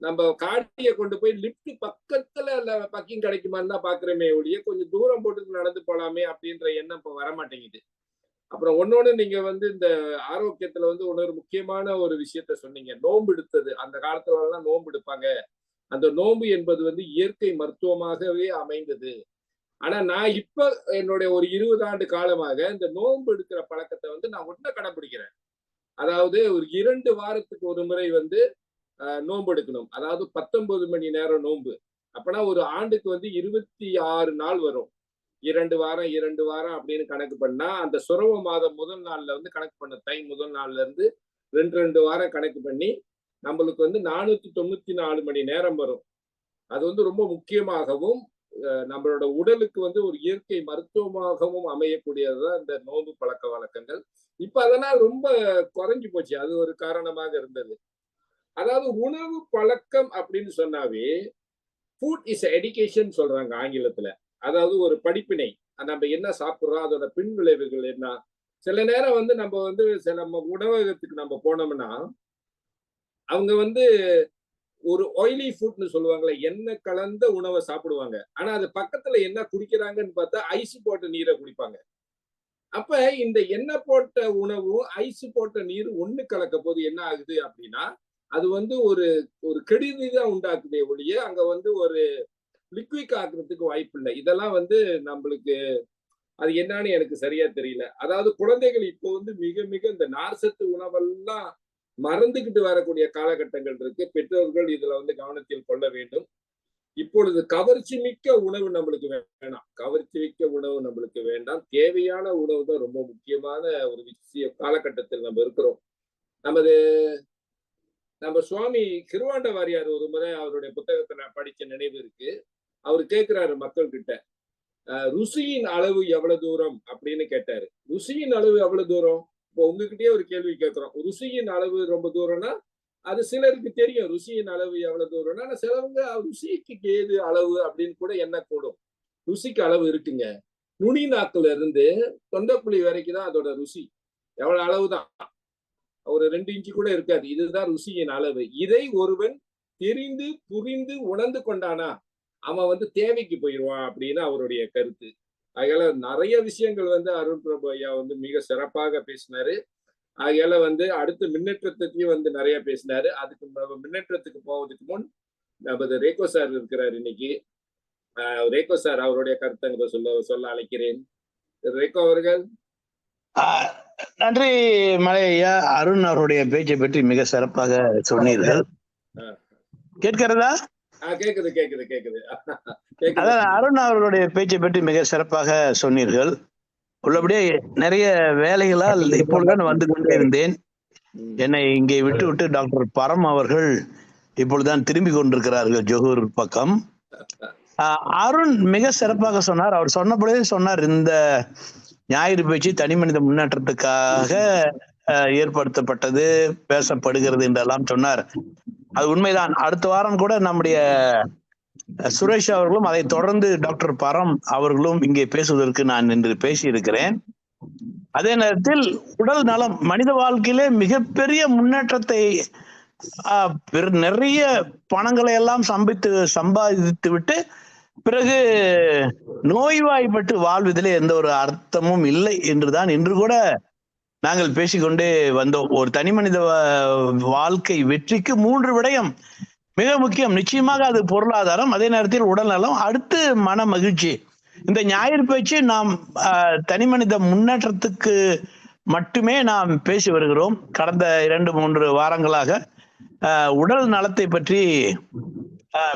நம்ம காடியை கொண்டு போய் லிப்ட் பக்கத்துல பக்கிங் கிடைக்குமான்னு தான் பாக்குறோமே ஒழிய கொஞ்சம் தூரம் போட்டு நடந்து போலாமே அப்படின்ற எண்ணம் இப்ப வரமாட்டேங்குது. அப்புறம் ஒன்னொன்னு நீங்க இந்த ஆரோக்கியத்துல ஒரு முக்கியமான ஒரு விஷயத்த சொன்னீங்க, நோன்பு எடுத்தது. அந்த காலத்துலதான் நோன்பு எடுப்பாங்க. அந்த நோன்பு என்பது இயற்கை மருத்துவமாகவே அமைந்தது. ஆனா நான் இப்ப என்னுடைய ஒரு 20 ஆண்டு காலமாக இந்த நோன்பு எடுக்கிற பழக்கத்தை வந்து நான் ஒன்ன கடைபிடிக்கிறேன். அதாவது ஒரு 2 வாரத்துக்கு ஒரு முறை வந்து நோன்பு எடுக்கணும். அதாவது 19 மணி நேரம் நோன்பு. அப்பனா ஒரு ஆண்டுக்கு வந்து 26 நாள் வரும். 2 வாரம் 2 வாரம் அப்படின்னு கணக்கு பண்ணா அந்த சுரவ மாதம் முதல் நாள்ல வந்து கணக்கு பண்ண தை முதல் நாள்ல இருந்து 2 வாரம் கணக்கு பண்ணி நம்மளுக்கு வந்து 494 மணி நேரம் வரும். அது வந்து ரொம்ப முக்கியமாகவும் நம்மளோட உடலுக்கு வந்து ஒரு இயற்கை மருத்துவமாகவும் அமையக்கூடியதுதான் இந்த நோன்பு பழக்க வழக்கங்கள். இப்ப அதெல்லாம் ரொம்ப குறைஞ்சு போச்சு. அது ஒரு காரணமாக இருந்தது. அதாவது உணவு பழக்கம் அப்படின்னு சொன்னாவே ஃபுட் இஸ் எடுகேஷன் சொல்றாங்க ஆங்கிலத்துல. அதாவது ஒரு படிப்பினை. நம்ம என்ன சாப்பிடுறோம், அதோட பின் விளைவுகள் என்ன. சில நேரம் வந்து நம்ம வந்து சில உணவகத்துக்கு நம்ம போனோம்னா அவங்க வந்து ஒரு ஆயிலி ஃபுட்னு சொல்லுவாங்கல்ல, எண்ணெய் கலந்த உணவை சாப்பிடுவாங்க. ஆனா அது பக்கத்துல என்ன குடிக்கிறாங்கன்னு பார்த்தா ஐஸ் போட்ட நீரை குடிப்பாங்க. அப்ப இந்த எண்ணெய் போட்ட உணவும் ஐஸ் போட்ட நீர் ஒண்ணு கலக்க போது என்ன ஆகுது அப்படின்னா அது வந்து ஒரு ஒரு கெடுதி தான் உண்டாக்குதே ஒழிய அங்க வந்து ஒரு லிக்விட் ஆக்குறதுக்கு வாய்ப்பு இல்லை. இதெல்லாம் வந்து நம்மளுக்கு அது என்னன்னு எனக்கு சரியா தெரியல. அதாவது குழந்தைகள் இப்போ வந்து மிக மிக இந்த நார்சத்து உணவெல்லாம் மறந்துகிட்டு வரக்கூடிய காலகட்டங்கள் இருக்கு. பெற்றோர்கள் இதுல வந்து கவனத்தில் கொள்ள வேண்டும். இப்பொழுது கவர்ச்சி மிக்க உணவு நம்மளுக்கு வேணாம். கவர்ச்சி மிக்க உணவு நம்மளுக்கு வேண்டாம். தேவையான உணவு தான் ரொம்ப முக்கியமான ஒரு விஷய காலகட்டத்தில் நம்ம இருக்கிறோம். நமது நம்ம சுவாமி கிருவாண்ட வாரியார் ஒரு முறை அவருடைய புத்தகத்தை நான் படிச்ச நினைவு இருக்கு. அவர் கேட்கிறாரு மக்கள் கிட்ட, ருசியின் அளவு எவ்வளவு தூரம் அப்படின்னு கேட்டாரு. ருசியின் அளவு எவ்வளவு தூரம்? இப்போ உங்ககிட்டயே ஒரு கேள்வி கேட்கிறோம். ருசியின் அளவு ரொம்ப தூரம்னா அது சிலருக்கு தெரியும் ருசியின் அளவு எவ்வளவு தூரம்னா. ஆனா சிலவங்க ருசிக்கு ஏது அளவு அப்படின்னு கூட எண்ணக்கூடும். ருசிக்கு அளவு இருக்குங்க. நுனி நாக்குல இருந்து தொண்டைக்குழி வரைக்கும் தான் அதோட ருசி. எவ்வளவு அளவுதான், ஒரு 2 இன்ச்சு கூட இருக்காது. இதுதான் ருசியின் அளவு. இதை ஒருவன் தெரிந்து புரிந்து உணர்ந்து கொண்டானா அவன் வந்து தேவைக்கு போயிடுவான் அப்படின்னு அவருடைய கருத்து. அதனால நிறைய விஷயங்கள் வந்து அருண் பிரபு ஐயா வந்து மிக சிறப்பாக பேசினாரு. அதனால வந்து அடுத்து முன்னேற்றத்தையும் வந்து நிறைய பேசினாரு. அதுக்கு முன்னேற்றத்துக்கு போவதற்கு முன் நமது ரேகோ சார் இருக்கிறார் இன்னைக்கு. ரேகோ சார் அவருடைய கருத்தை சொல்ல அழைக்கிறேன். ரேகோ அவர்கள். நன்றி மலை ஐயா. அருண் அவருடைய பேச்சை பற்றி மிக சிறப்பாக சொன்னீர்கள். கேட்கிறதா? கேக்குது கேக்குது கேக்குது. அதான் அருண் அவர்களுடைய பேச்சை பற்றி மிக சிறப்பாக சொன்னீர்கள். உள்ளபடியே நிறைய வேலைகளால் இப்பொழுதுதான் வந்து கொண்டே இருந்தேன். என்னை இங்கே விட்டு விட்டு டாக்டர் பரம் அவர்கள் இப்பொழுதுதான் திரும்பி கொண்டிருக்கிறார்கள் ஜொகூர் பக்கம். அருண் மிக சிறப்பாக சொன்னார். அவர் சொன்னபடியே சொன்னார், இந்த ஞாயிறு பேச்சு தனி மனித முன்னேற்றத்துக்காக ஏற்படுத்தப்பட்டது, பேசப்படுகிறது என்றெல்லாம் சொன்னார். அது உண்மைதான். அடுத்த வாரம் கூட நம்முடைய சுரேஷ் அவர்களும் அதை தொடர்ந்து டாக்டர் பரம் அவர்களும் இங்கே பேசுவதற்கு நான் இன்று பேசியிருக்கிறேன். அதே நேரத்தில் உடல் நலம் மனித வாழ்க்கையிலே மிகப்பெரிய முன்னேற்றத்தை நிறைய பணங்களை எல்லாம் சம்பாதித்து விட்டு பிறகு நோய்வாய்ப்பட்டு வாழ்வதிலே எந்த ஒரு அர்த்தமும் இல்லை என்றுதான் இன்று கூட நாங்கள் பேசிக்கொண்டே வந்தோம். ஒரு தனி மனித வாழ்க்கை வெற்றிக்கு 3 விடயம் மிக முக்கியம். நிச்சயமாக அது பொருளாதாரம், அதே நேரத்தில் உடல் நலம், அடுத்து மன மகிழ்ச்சி. இந்த ஞாயிறு பேச்சு நாம் தனி மனித முன்னேற்றத்துக்கு மட்டுமே நாம் பேசி வருகிறோம். கடந்த 2-3 வாரங்களாக உடல் நலத்தை பற்றி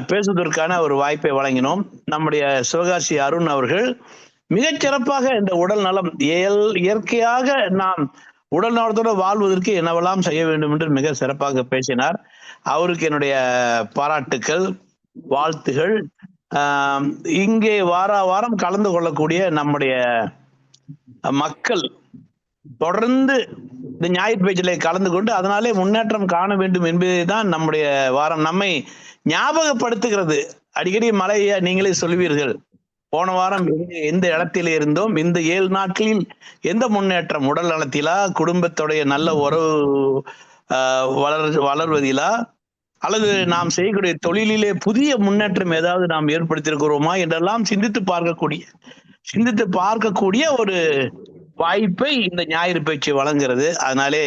பேசுவதற்கான ஒரு வாய்ப்பை வழங்கினோம். நம்முடைய சிவகாசி அருண் அவர்கள் மிகச்சிறப்பாக இந்த உடல் நலம் இயற்கையாக நாம் உடல் நலத்தோடு வாழ்வதற்கு என்னவெல்லாம் செய்ய வேண்டும் என்று மிக சிறப்பாக பேசினார். அவருக்கு என்னுடைய பாராட்டுக்கள், வாழ்த்துகள். இங்கே வாரம் கலந்து கொள்ளக்கூடிய நம்முடைய மக்கள் தொடர்ந்து இந்த ஞாயிறு பேச்சிலே கலந்து கொண்டு அதனாலே முன்னேற்றம் காண வேண்டும் என்பதுதான் நம்முடைய வாரம் நம்மை ஞாபகப்படுத்துகிறது. அடிக்கடி மலையா நீங்களே சொல்வீர்கள், போன வாரம் எந்த இடத்திலே இருந்தோம், இந்த 7 நாட்களில் எந்த முன்னேற்றம், உடல் நலத்திலா, குடும்பத்துடைய நல்ல உறவு வளர்வதிலா, அல்லது நாம் செய்யக்கூடிய தொழிலிலே புதிய முன்னேற்றம் ஏதாவது நாம் ஏற்படுத்தியிருக்கிறோமா என்றெல்லாம் சிந்தித்து பார்க்கக்கூடிய ஒரு வாய்ப்பை இந்த ஞாயிறு பேச்சு வழங்குகிறது. அதனாலே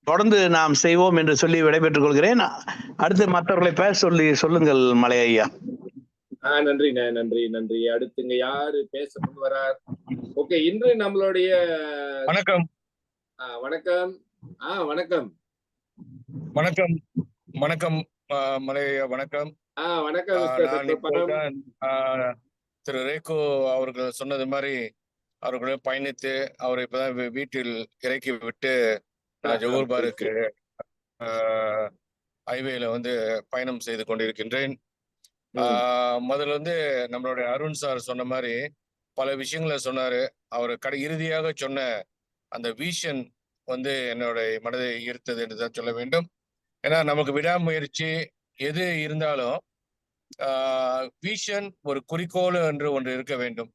தொடர்ந்து நாம் செய்வோம் என்று சொல்லி விடைபெற்றுக் கொள்கிறேன். அடுத்து மற்றவர்களை பேச சொல்லுங்கள் மலை ஐயா. நன்றிண்ணே, நன்றி நன்றி. அடுத்துங்க யாரு பேச முன் வரார்? ஓகே, இன்று நம்மளுடைய வணக்கம். வணக்கம். வணக்கம். வணக்கம். வணக்கம். மலையா வணக்கம். வணக்கம் நான் இப்போதான் திரு ரேகோ அவர்கள் சொன்னது மாதிரி அவர்களை பயணித்து அவரை இப்பதான் வீட்டில் இறக்கி விட்டு ஜோகூர் பாருக்கு ஹைவேல வந்து பயணம் செய்து கொண்டிருக்கின்றேன். முதல்ல வந்து நம்மளுடைய அருண் சார் சொன்ன மாதிரி பல விஷயங்களை சொன்னாரு. அவர் இறுதியாக சொன்ன அந்த விஷன் வந்து என்னுடைய மனதை ஈர்த்தது என்றுதான் சொல்ல வேண்டும். ஏன்னா நமக்கு விடாமுயற்சி எது இருந்தாலும் விஷன் ஒரு குறிக்கோள் என்று ஒன்று இருக்க வேண்டும்.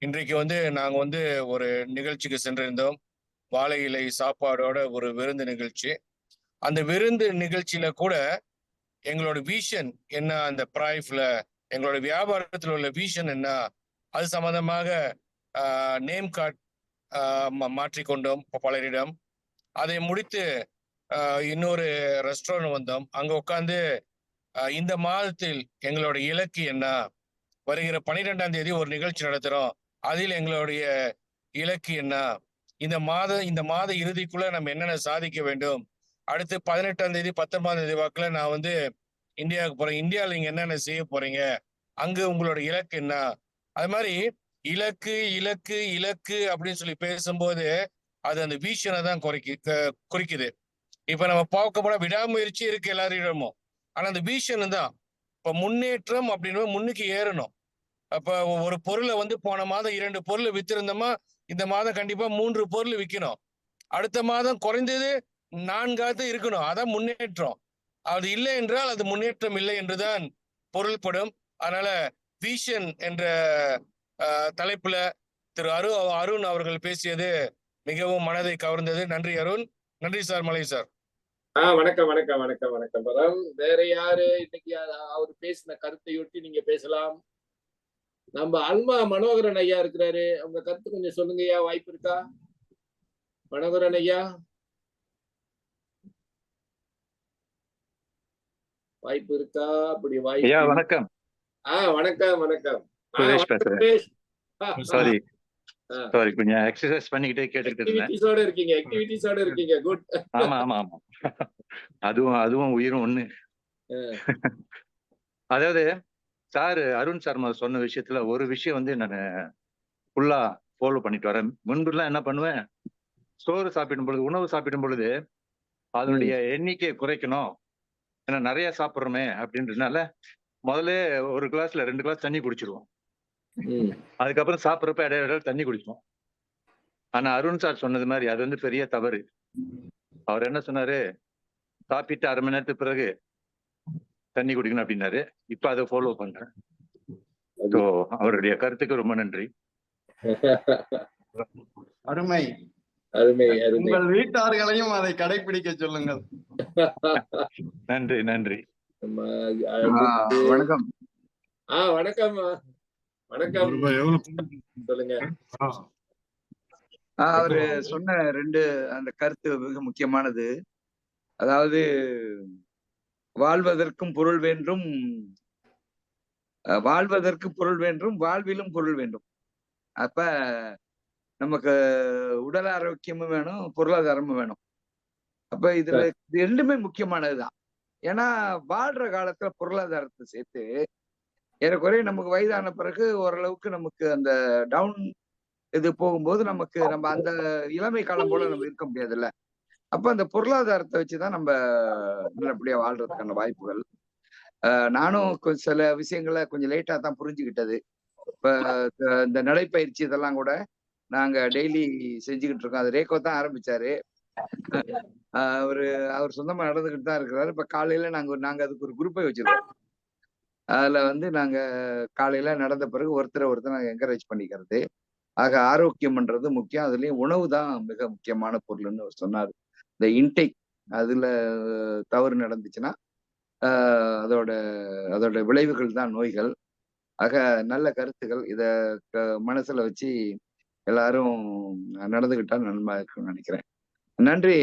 இன்றைக்கு வந்து நாங்க வந்து ஒரு நிகழ்ச்சிக்கு சென்றிருந்தோம். வாழை இலை சாப்பாடோட ஒரு விருந்து நிகழ்ச்சி. அந்த விருந்து நிகழ்ச்சியில கூட எங்களோட விஷன் என்ன, அந்த பிரைஃப்ல எங்களோட வியாபாரத்தில் உள்ள விஷன் என்ன, அது சம்பந்தமாக நேம் கார்டு மாற்றிக்கொண்டோம் பலரிடம். அதை முடித்து இன்னொரு ரெஸ்டாரண்ட் வந்தோம். அங்க உட்காந்து இந்த மாதத்தில் எங்களோட இலக்கு என்ன, வருகிற 12ஆம் தேதி ஒரு நிகழ்ச்சி நடத்துறோம், அதில் எங்களுடைய இலக்கு என்ன, இந்த மாத இறுதிக்குள்ள நம்ம என்னென்ன சாதிக்க வேண்டும், அடுத்து 18ஆம் தேதி 19ஆம் தேதி வாக்குல நான் வந்து இந்தியாவுக்கு போறேன், இந்தியாவில் நீங்க என்னென்ன செய்ய போறீங்க, அங்கு உங்களோட இலக்கு என்ன. அது மாதிரி இலக்கு இலக்கு இலக்கு அப்படின்னு சொல்லி பேசும்போது அது அந்த விஷனை தான் குறிக்குது. இப்ப நம்ம பார்க்க போனா விடாமுயற்சி இருக்கு எல்லாரிடமும், ஆனா அந்த விஷன் தான் இப்ப முன்னேற்றம் அப்படின்னு முன்னுக்கு ஏறணும். அப்ப ஒரு பொருளை வந்து போன மாதம் 2 பொருள் வித்திருந்தோமா, இந்த மாதம் கண்டிப்பா 3 பொருள் விற்கணும், அடுத்த மாதம் குறைந்தது 4ஆவது இருக்கணும். அதான் முன்னேற்றம். அது இல்லை என்றால் அது முன்னேற்றம் இல்லை என்றுதான் பொருள்படும். அதனால விஷன் என்ற தலைப்புல திரு அருண் அவர்கள் பேசியது மிகவும் மனதை கவர்ந்தது. நன்றி அருண். நன்றி சார். மலை சார். வணக்கம் வணக்கம் வணக்கம் வணக்கம். வேற யாரு இன்னைக்கு அவர் பேசின கருத்தையொட்டி நீங்க பேசலாம்? நம்ம அல்மா மனோகரன் ஐயா இருக்கிறாரு, அவங்க கருத்து கொஞ்சம் சொல்லுங்க ஐயா. வாய்ப்பு இருக்கா மனோகரன் ஐயா? வாய்ப்பு இருக்கா? அப்படி வாய்ப்பு. ஐயா வணக்கம். வணக்கம் வணக்கம். சுரேஷ் பேசுறேன். சாரி கொஞ்சம் எக்ஸசைஸ் பண்ணிக்கிட்டே கேட்டுக்கிட்டு இருந்தேன். ஆக்டிவிட்டிஸோட இருக்கீங்க. குட். ஆமா ஆமா ஆமா. அதுவும் உயிரும் ஒண்ணு. அதாவது சார் அருண் சர்மா சொன்ன விஷயத்துல ஒரு விஷயம் வந்து நான் ஃபுல்லா ஃபாலோ பண்ணிட்டு வரேன். முன்புலாம் என்ன பண்ணுவேன், சோறு சாப்பிடும் பொழுது, உணவு சாப்பிடும் பொழுது அதனுடைய எண்ணிக்கையை குறைக்கணும், ஏன்னா நிறைய சாப்பிட்றோமே அப்படின்றதுனால முதல்ல ஒரு கிளாஸ்ல 2 கிளாஸ் தண்ணி குடிச்சிருவோம். அதுக்கப்புறம் சாப்பிட்றப்ப இடையில தண்ணி குடிப்போம். ஆனா அருண் சார் சொன்னது மாதிரி அது வந்து பெரிய தவறு. அவர் என்ன சொன்னாரு, சாப்பிட்டு 1/2 மணி நேரத்துக்கு பிறகு தண்ணி குடிக்கணும் அப்படின்னாரு. இப்ப அதை ஃபாலோ பண்றேன். ஸோ அவருடைய கருத்துக்கு ரொம்ப நன்றி. அருமை அருமை அருமை. உங்கள் வீட்டார்களையும் அதை கடைபிடிக்க சொல்லுங்கள். நன்றி நன்றி. வணக்கம். வணக்கம் வணக்கம். சொல்லுங்க. அவரு சொன்ன 2 அந்த கருத்து மிக முக்கியமானது. அதாவது வாழ்வதற்கும் பொருள் வேண்டும், வாழ்விலும் பொருள் வேண்டும். அப்ப நமக்கு உடல் ஆரோக்கியமும் வேணும், பொருளாதாரமும் வேணும். அப்ப இதுல 2மே முக்கியமானதுதான். ஏன்னா வாழ்ற காலத்துல பொருளாதாரத்தை சேர்த்து ஏறக்குறைய நமக்கு வயதான பிறகு ஓரளவுக்கு நமக்கு அந்த டவுன் இது போகும்போது நம்ம அந்த இளமை காலம் போல நம்ம இருக்க முடியாதுல்ல. அப்ப அந்த பொருளாதாரத்தை வச்சுதான் நம்ம நல்லபடியா வாழ்றதுக்கான வாய்ப்புகள். நானும் சில விஷயங்களை கொஞ்சம் லேட்டா தான் புரிஞ்சுக்கிட்டது. இப்ப இந்த நடைப்பயிற்சி இதெல்லாம் கூட நாங்க டெய்லி செஞ்சுக்கிட்டு இருக்கோம். அது ரேகோ தான் ஆரம்பிச்சாரு. அவர் சொந்தமா நடந்துகிட்டு தான் இருக்கிறாரு. இப்ப காலையில நாங்க அதுக்கு ஒரு குரூப்பை வச்சிருக்கோம். அதுல வந்து நாங்க காலையில நடந்த பிறகு ஒருத்தர் நாங்க என்கரேஜ் பண்ணிக்கிறது. ஆக ஆரோக்கியம்ன்றது முக்கியம். அதுலயும் உணவு தான் மிக முக்கியமான பொருள்னு அவர் சொன்னார். இந்த இன்டேக் அதுல தவறு நடந்துச்சுன்னா அதோட விளைவுகள் தான் நோய்கள். ஆக நல்ல கருத்துக்கள். இத மனசுல வச்சு எல்லாரும் நடந்துகிட்டா நன்மை இருக்குன்னு நினைக்கிறேன். நன்றி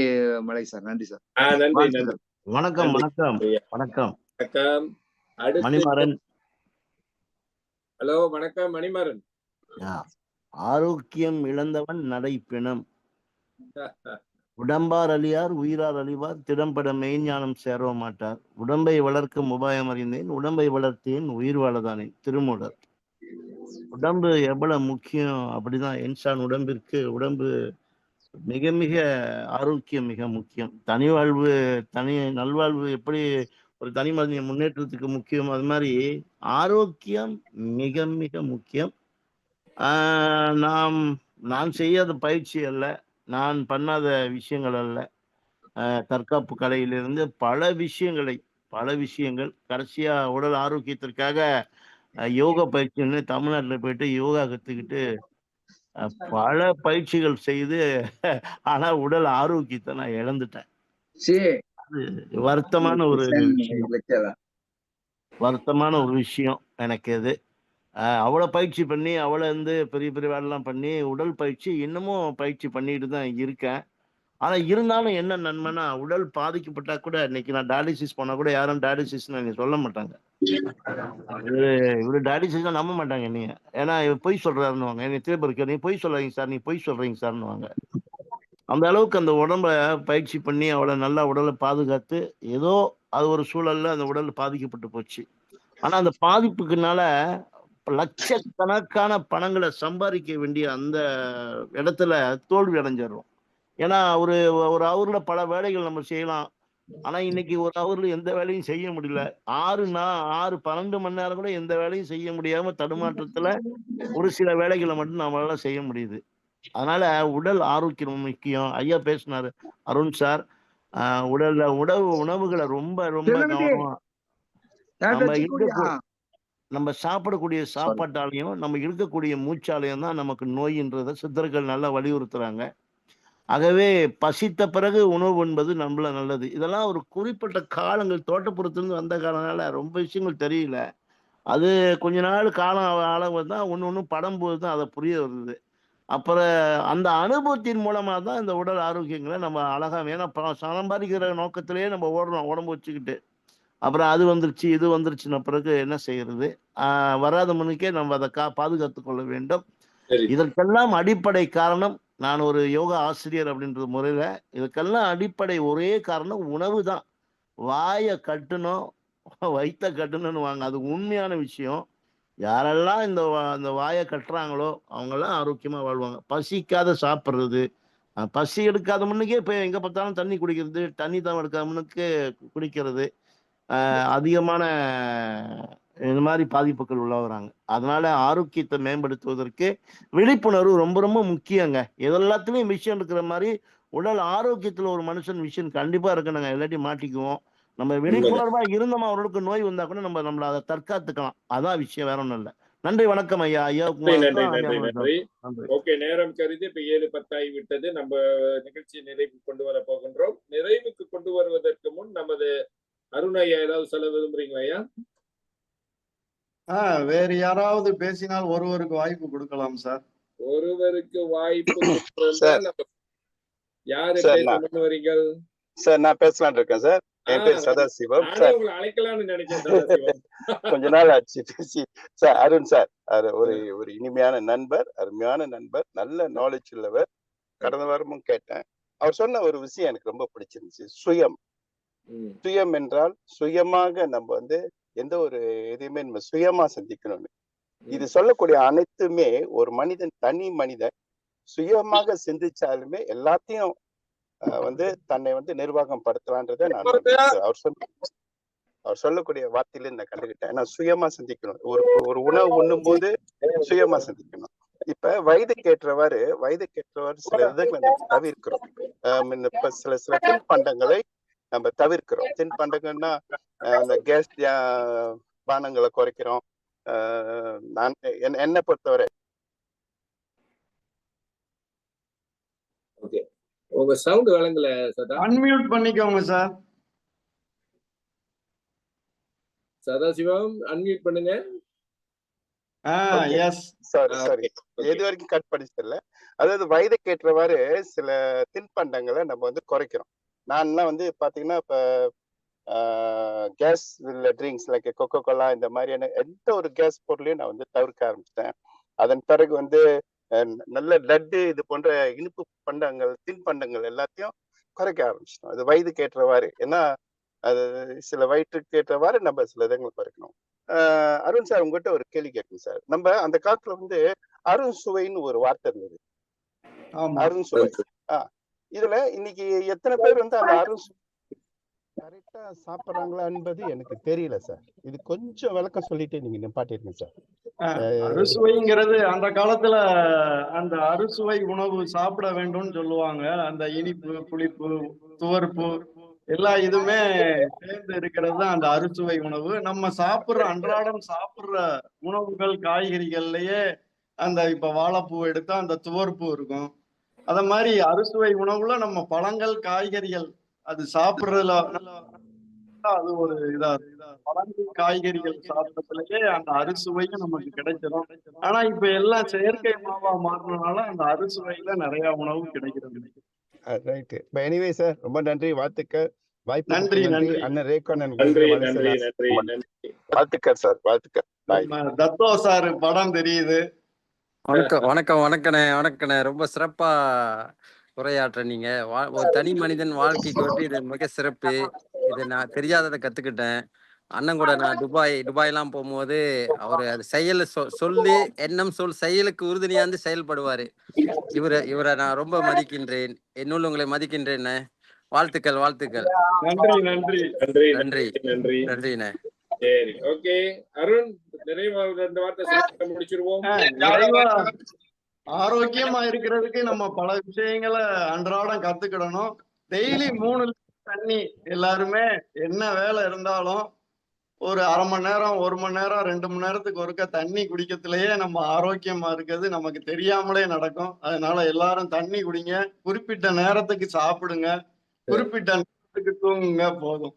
மலை சார். நன்றி சார். நன்றி. வணக்கம் வணக்கம் வணக்கம். வணக்கம். மணிமாறன். ஹலோ, வணக்கம் மணிமாறன். ஆரோக்கியம் இழந்தவன் நடைப்பிணம், உடம்பார் அழியார் உயிரார் அழிவார், திடம்பட மெய்ஞானம் சேரவ மாட்டார், உடம்பை வளர்க்கும் உபாயம் அறிந்தேன், உடம்பை வளர்த்தேன் உயிர் வாழதானே. திருமூலர். உடம்பு எவ்வளவு முக்கியம் அப்படிதான் இன்சான் உடம்பிற்கு. உடம்பு மிக மிக ஆரோக்கியம் மிக முக்கியம். தனி வாழ்வு தனி நல்வாழ்வு எப்படி ஒரு தனி மனித முன்னேற்றத்துக்கு முக்கியம், அது மாதிரி ஆரோக்கியம் மிக மிக முக்கியம். நான் செய்யாத பயிற்சி அல்ல, நான் பண்ணாத விஷயங்கள் அல்ல. தற்காப்பு கலையிலிருந்து பல விஷயங்கள் கடைசியா உடல் ஆரோக்கியத்திற்காக யோகா பயிற்சின்னு தமிழ்நாட்டுல போயிட்டு யோகா கத்துக்கிட்டு பல பயிற்சிகள் செய்து ஆனா உடல் ஆரோக்கியத்தை நான் இழந்துட்டேன். வருத்தமான ஒரு விஷயம் எனக்கு அது. அவ்வளவு பயிற்சி பண்ணி பெரிய பெரிய வேலைலாம் பண்ணி உடல் பயிற்சி இன்னமும் பயிற்சி பண்ணிட்டு தான் இருக்கேன். ஆனா இருந்தாலும் என்ன நன்மைனா, உடல் பாதிக்கப்பட்டா கூட இன்னைக்கு நான் டயாலிசிஸ் போனா கூட யாரும் டயாலிசிஸ்ன்னு சொல்ல மாட்டாங்க. இவரு டயாலிசிஸ் நம்ப மாட்டாங்க நீங்க, ஏன்னா பொய் சொல்றாருன்னுவாங்க. என்னை திருப்பி நீ பொய் சொல்லாதீங்க சார், நீ பொய் சொல்றீங்க சார்ன்னுவாங்க. அந்த அளவுக்கு அந்த உடம்ப பயிற்சி பண்ணி அவளை நல்லா உடலை பாதுகாத்து ஏதோ அது ஒரு சூழல்ல அந்த உடல் பாதிக்கப்பட்டு போச்சு. ஆனா அந்த பாதிப்புக்குனால லட்சக்கணக்கான பணங்களை சம்பாதிக்க வேண்டிய அந்த இடத்துல தோல்வி அடைஞ்சிடறோம். ஏன்னா ஒரு அவர்ல பல வேலைகள் நம்ம செய்யலாம். ஆனா இன்னைக்கு ஒரு அவர்ல எந்த வேலையும் செய்ய முடியல. 12 மணி நேரம் கூட எந்த வேலையும் செய்ய முடியாம தடுமாற்றத்துல ஒரு சில வேலைகளை மட்டும் நம்மளால செய்ய முடியுது. அதனால உடல் ஆரோக்கியம் முக்கியம். ஐயா பேசினாரு அருண் சார். உணவுகளை ரொம்ப ரொம்ப கவனமா நம்ம சாப்பிடக்கூடிய சாப்பாட்டாலையும் நம்ம இருக்கக்கூடிய மூச்சாலையும் தான் நமக்கு நோயின்றதை சித்தர்கள் நல்லா வலியுறுத்துறாங்க. ஆகவே பசித்த பிறகு உணவு என்பது நம்மள நல்லது. இதெல்லாம் ஒரு குறிப்பிட்ட காலங்கள் தோட்டப்புறத்திலிருந்து வந்த காலனால ரொம்ப விஷயங்கள் தெரியல. அது கொஞ்ச நாள் காலம் அளவு தான் ஒண்ணு படம் போது தான் அதை புரிய வருது. அப்புறம் அந்த அனுபவத்தின் மூலமா தான் இந்த உடல் ஆரோக்கியங்களை நம்ம அழகா, ஏன்னா சம்பாதிக்கிற நோக்கத்திலேயே நம்ம ஓடுறோம் உடம்பு வச்சுக்கிட்டு. அப்புறம் அது வந்துருச்சு இது வந்துருச்சுன்ன பிறகு என்ன செய்யறது? வராத முன்னுக்கே நம்ம அதை பாதுகாத்து கொள்ள வேண்டும். இதற்கெல்லாம் அடிப்படை காரணம், நான் ஒரு யோகா ஆசிரியர் அப்படின்ற முறையில இதுக்கெல்லாம் அடிப்படை ஒரே காரணம் உணவு தான். வாயை கட்டணும், வயிற்ற கட்டணும்னு வாங்க, அது உண்மையான விஷயம். யாரெல்லாம் இந்த வாயை கட்டுறாங்களோ அவங்கெல்லாம் ஆரோக்கியமா வாழ்வாங்க. பசிக்காத சாப்பிட்றது, பசி எடுக்காத முன்னுக்கே இப்போ எங்க பார்த்தாலும் தண்ணி குடிக்கிறது, தண்ணி தான் எடுக்காத முன்னுக்கு குடிக்கிறது, அதிகமான இந்த மாதிரி பாதிப்புகள் உள்ளவராங்க. அதனால ஆரோக்கியத்தை மேம்படுத்துவதற்கு விழிப்புணர்வு ரொம்ப ரொம்ப முக்கியங்க. எல்லாத்துலயும் விஷயம் இருக்கிற மாதிரி உடல் ஆரோக்கியத்துல ஒரு மனுஷன் விஷயம் கண்டிப்பா இருக்கணுங்க. எல்லாத்தையும் மாட்டிக்குவோம். நம்ம விழிப்புணர்வா இருந்தோம், அவர்களுக்கு நோய் வந்தா கூட நம்மள அதை தற்காத்துக்கலாம். அதான் விஷயம், வேற ஒண்ணும் இல்லை. நன்றி, வணக்கம் ஐயா. நன்றி. ஓகே, நேரம் கருதி இப்ப 7:10 ஆகிவிட்டது. நம்ம நிகழ்ச்சியை நிறைவு கொண்டு வர போகின்றோம். நிறைவுக்கு கொண்டு வருவதற்கு முன் நமது அருண் ஐயா ஏதாவது சொல்ல விரும்புறீங்களா ஐயா? வேறு யாராவது பேசினால் ஒருவருக்கு வாய்ப்பு கொடுக்கலாம் சார். ஒருவருக்கு வாய்ப்பு யாரு பேச முன்வரீங்கள்? சார் நான் பேசலான் இருக்கேன் சார். என் பேர் சதாசிவம் சார். உங்களை அழைக்கலாம்னு நினைக்கிறேன். கொஞ்ச நாள் ஆச்சு பேசி. சார் அருண் சார் ஒரு இனிமையான நண்பர், அருமையான நண்பர், நல்ல நாலேஜ் உள்ளவர். கடந்த வாரமும் கேட்டேன். அவர் சொன்ன ஒரு விஷயம் எனக்கு ரொம்ப பிடிச்சிருந்துச்சு. சுயம் என்றால் சுயமாக நம்ம எந்த ஒரு எதையுமே நம்ம சுயமா சிந்திக்கணும்னு. இது சொல்லக்கூடிய அனைத்துமே ஒரு தனி மனிதன் சுயமாக சிந்திச்சாலுமே எல்லாத்தையும் தன்னை நிர்வாகம் படுத்தலான்றத நான் அவர் சொல்லக்கூடிய வார்த்தையில நான் கண்டுகிட்டேன். ஏன்னா சுயமா சிந்திக்கணும். ஒரு உணவு உண்ணும் போது சுயமா சிந்திக்கணும். இப்ப வயதுக்கேற்றவாறு சில இதுகளை நம்ம தவிர்க்கிறோம். இப்ப சில தின்பண்டங்களை நம்ம தவிர்க்கிறோம். தின்பண்டங்கள்னா அந்த கேஸ் பானங்களை குறைக்கிறோம். நான் என்னை பொறுத்தவரை உங்க சவுண்ட் வழங்கல. அன்மியூட் பண்ணிக்கோங்க சார். சதாசிவம் அன்மியூட் பண்ணுங்க. சாரி எது வரைக்கும் கட் பண்ணிச்சல. அதாவது வயதுக்கேற்றவாறு சில தின்பண்டங்களை நம்ம குறைக்கிறோம். நான்லாம் பாத்தீங்கன்னா இப்ப gas drinks like Coca Cola இந்த மாதிரியான எந்த ஒரு கேஸ் பொருளையும் நான் வந்து தவிர்க்க ஆரம்பிச்சிட்டேன். அதன் பிறகு வந்து நல்ல லட்டு இது போன்ற இனிப்பு பண்டங்கள் தின்பண்டங்கள் எல்லாத்தையும் குறைக்க ஆரம்பிச்சிட்டோம். அது வயதுக்கு ஏற்றவாறு, ஏன்னா அது சில வயிற்றுக்கு ஏற்றவாறு நம்ம சில இதுங்களை குறைக்கணும். அருண் சார், உங்ககிட்ட ஒரு கேள்வி கேட்கணும் சார். நம்ம அந்த காலத்துல வந்து அருண் சுவைன்னு ஒரு வார்த்தை இருந்தது. அருண் சுவை. இதுல இன்னைக்கு எத்தனை பேர் வந்து அந்த அருண் கரெக்டா சாப்பிடுறாங்களா என்பது எனக்கு தெரியல சார். இது கொஞ்சம் விளக்கம் சொல்லிட்டு நீங்க நிப்பாட்டிருங்க சார். அறுசுவைங்கிறது அந்த காலத்துல அந்த அறுசுவை உணவு சாப்பிட வேண்டும்னு சொல்லுவாங்க. அந்த இனிப்பு, புளிப்பு, துவர்ப்பு எல்லா இதுமே சேர்ந்து இருக்கிறது தான் அந்த அறுசுவை உணவு. நம்ம அன்றாடம் சாப்பிடுற உணவுகள் காய்கறிகள்லயே அந்த இப்ப வாழைப்பூ எடுத்தா அந்த துவர்ப்பு இருக்கும். அத மாதிரி அறுசுவை உணவுல நம்ம பழங்கள், காய்கறிகள் அது சாப்பிடுறதுல அது ஒரு இதா பழங்கள், காய்கறிகள் சாப்பிட்டதுலயே அந்த அறுசுவையும் நமக்கு கிடைச்சிடும். ஆனா இப்ப எல்லாம் செயற்கை உணவா மாறினால அந்த அறுசுவையில நிறைய உணவு கிடைக்கிறது. ரைட். எனிவே சார், ரொம்ப நன்றி, வாழ்த்துக்கள். வாய்ப்பு நன்றி. அண்ணன் ரேகோனன், நன்றி. வாழ்த்துக்கள் சார், வாழ்த்துக்கள். தத்தோ சார் படம் தெரியுது. வணக்கண்ணே. ரொம்ப சிறப்பா உரையாற்ற நீங்க. ஒரு தனி மனிதன் வாழ்க்கைக்கு வந்து இது மிக சிறப்பு. இது நான் தெரியாததை கத்துக்கிட்டேன். அண்ணன் கூட நான் துபாய்லாம் போகும்போது அவரு அது செயல் சொல்லி எண்ணம் செயலுக்கு உறுதுணையாந்து செயல்படுவாரு. இவரை நான் ரொம்ப மதிக்கின்றேன். என்னுள் உங்களை மதிக்கின்றேன். வாழ்த்துக்கள். நன்றிண்ணே. சரி, ஓகே. அருண், நிறைவா 2 வார்த்தை சொல்லி முடிச்சிருவோம். ஆரோக்கியமா இருக்கிறதுக்கு நம்ம பல விஷயங்களை அன்றாடம் கத்துக்கிடணும். டெய்லி 3 லிட்டர் தண்ணி எல்லாருமே என்ன வேலை இருந்தாலும் ஒரு அரை மணி நேரம், 1 மணி நேரம், 2 மணி நேரத்துக்கு ஒருக்க தண்ணி குடிக்கிறதுலயே நம்ம ஆரோக்கியமா இருக்கிறது நமக்கு தெரியாமலே நடக்கும். அதனால எல்லாரும் தண்ணி குடிங்க, குறிப்பிட்ட நேரத்துக்கு சாப்பிடுங்க, குறிப்பிட்ட நேரத்துக்கு தூங்குங்க, போதும்.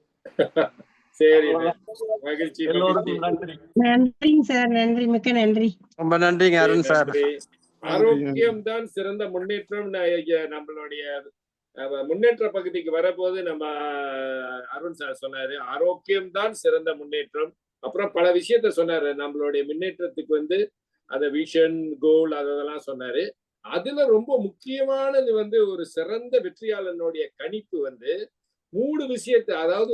சரி, மகிழ்ச்சி. எல்லோருக்கும் நன்றி. நன்றிங்க சார். நன்றி, மிக்க நன்றி. ரொம்ப நன்றிங்க அருண் சார். ஆரோக்கியம் தான் சிறந்த முன்னேற்றம். நம்மளுடைய முன்னேற்ற பகுதிக்கு வரப்போது நம்ம அருண் சார் சொன்னாரு, ஆரோக்கியம் தான் சிறந்த முன்னேற்றம். அப்புறம் பல விஷயத்த சொன்னாரு. நம்மளுடைய முன்னேற்றத்துக்கு வந்து அந்த விஷன், கோல் அதெல்லாம் சொன்னாரு. அதுல ரொம்ப முக்கியமானது வந்து ஒரு சிறந்த வெற்றியாளனுடைய கணிப்பு வந்து 3 விஷயத்தை, அதாவது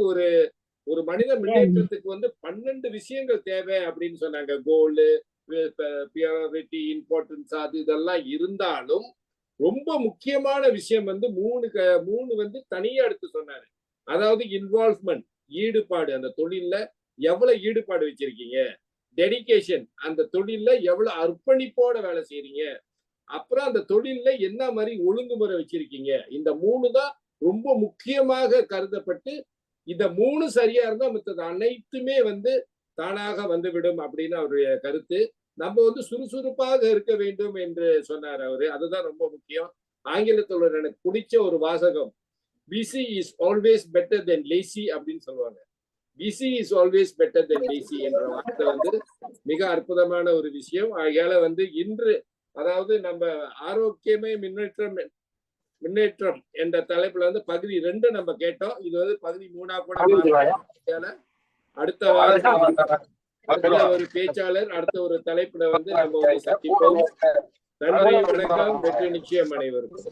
ஒரு மனித முன்னேற்றத்துக்கு வந்து 12 விஷயங்கள் தேவை அப்படின்னு சொன்னாங்க. கோலு, பியூரிட்டி, இம்பார்ட்டன்ஸ், அது இதெல்லாம் இருந்தாலும் ரொம்ப முக்கியமான விஷயம் வந்து 3 வந்து தனியா எடுத்து சொன்னாரு. அதாவது இன்வால்வ்மெண்ட், ஈடுபாடு, அந்த தொழில்ல எவ்வளவு ஈடுபாடு வச்சிருக்கீங்க, டெடிகேஷன், அந்த தொழில்ல எவ்வளவு அர்ப்பணிப்போட வேலை செய்யறீங்க, அப்புறம் அந்த தொழில்ல என்ன மாதிரி ஒழுங்குமுறை வச்சிருக்கீங்க. இந்த 3 தான் ரொம்ப முக்கியமாக கருதப்பட்டு, இந்த 3 சரியா இருந்தா மற்றது அனைத்துமே வந்து தானாக வந்துவிடும் அப்படின்னு அவருடைய கருத்து. நம்ம வந்து சுறுசுறுப்பாக இருக்க வேண்டும் என்று சொன்னார் அவரு. அதுதான் ரொம்ப முக்கியம். ஆங்கிலத்தில் எனக்கு பிடிச்ச ஒரு வாசகம், busy is always better than lazy அப்படின்னு சொல்லுவாங்க. Busy is always better than lazy என்ற வார்த்தை வந்து மிக அற்புதமான ஒரு விஷயம். ஆகையால வந்து இன்று, அதாவது நம்ம ஆரோக்கியமே முன்னேற்றம் என்ற தலைப்புல வந்து பகுதி 2 நம்ம கேட்டோம். இது வந்து பகுதி 3 கூட. அடுத்த வாரம் ஒரு பேச்சாளர், அடுத்த ஒரு தலைப்புல வந்து நம்ம சந்திப்போம். நன்றி, வணக்கம், வெற்றி நிச்சயம் அனைவருக்கும்.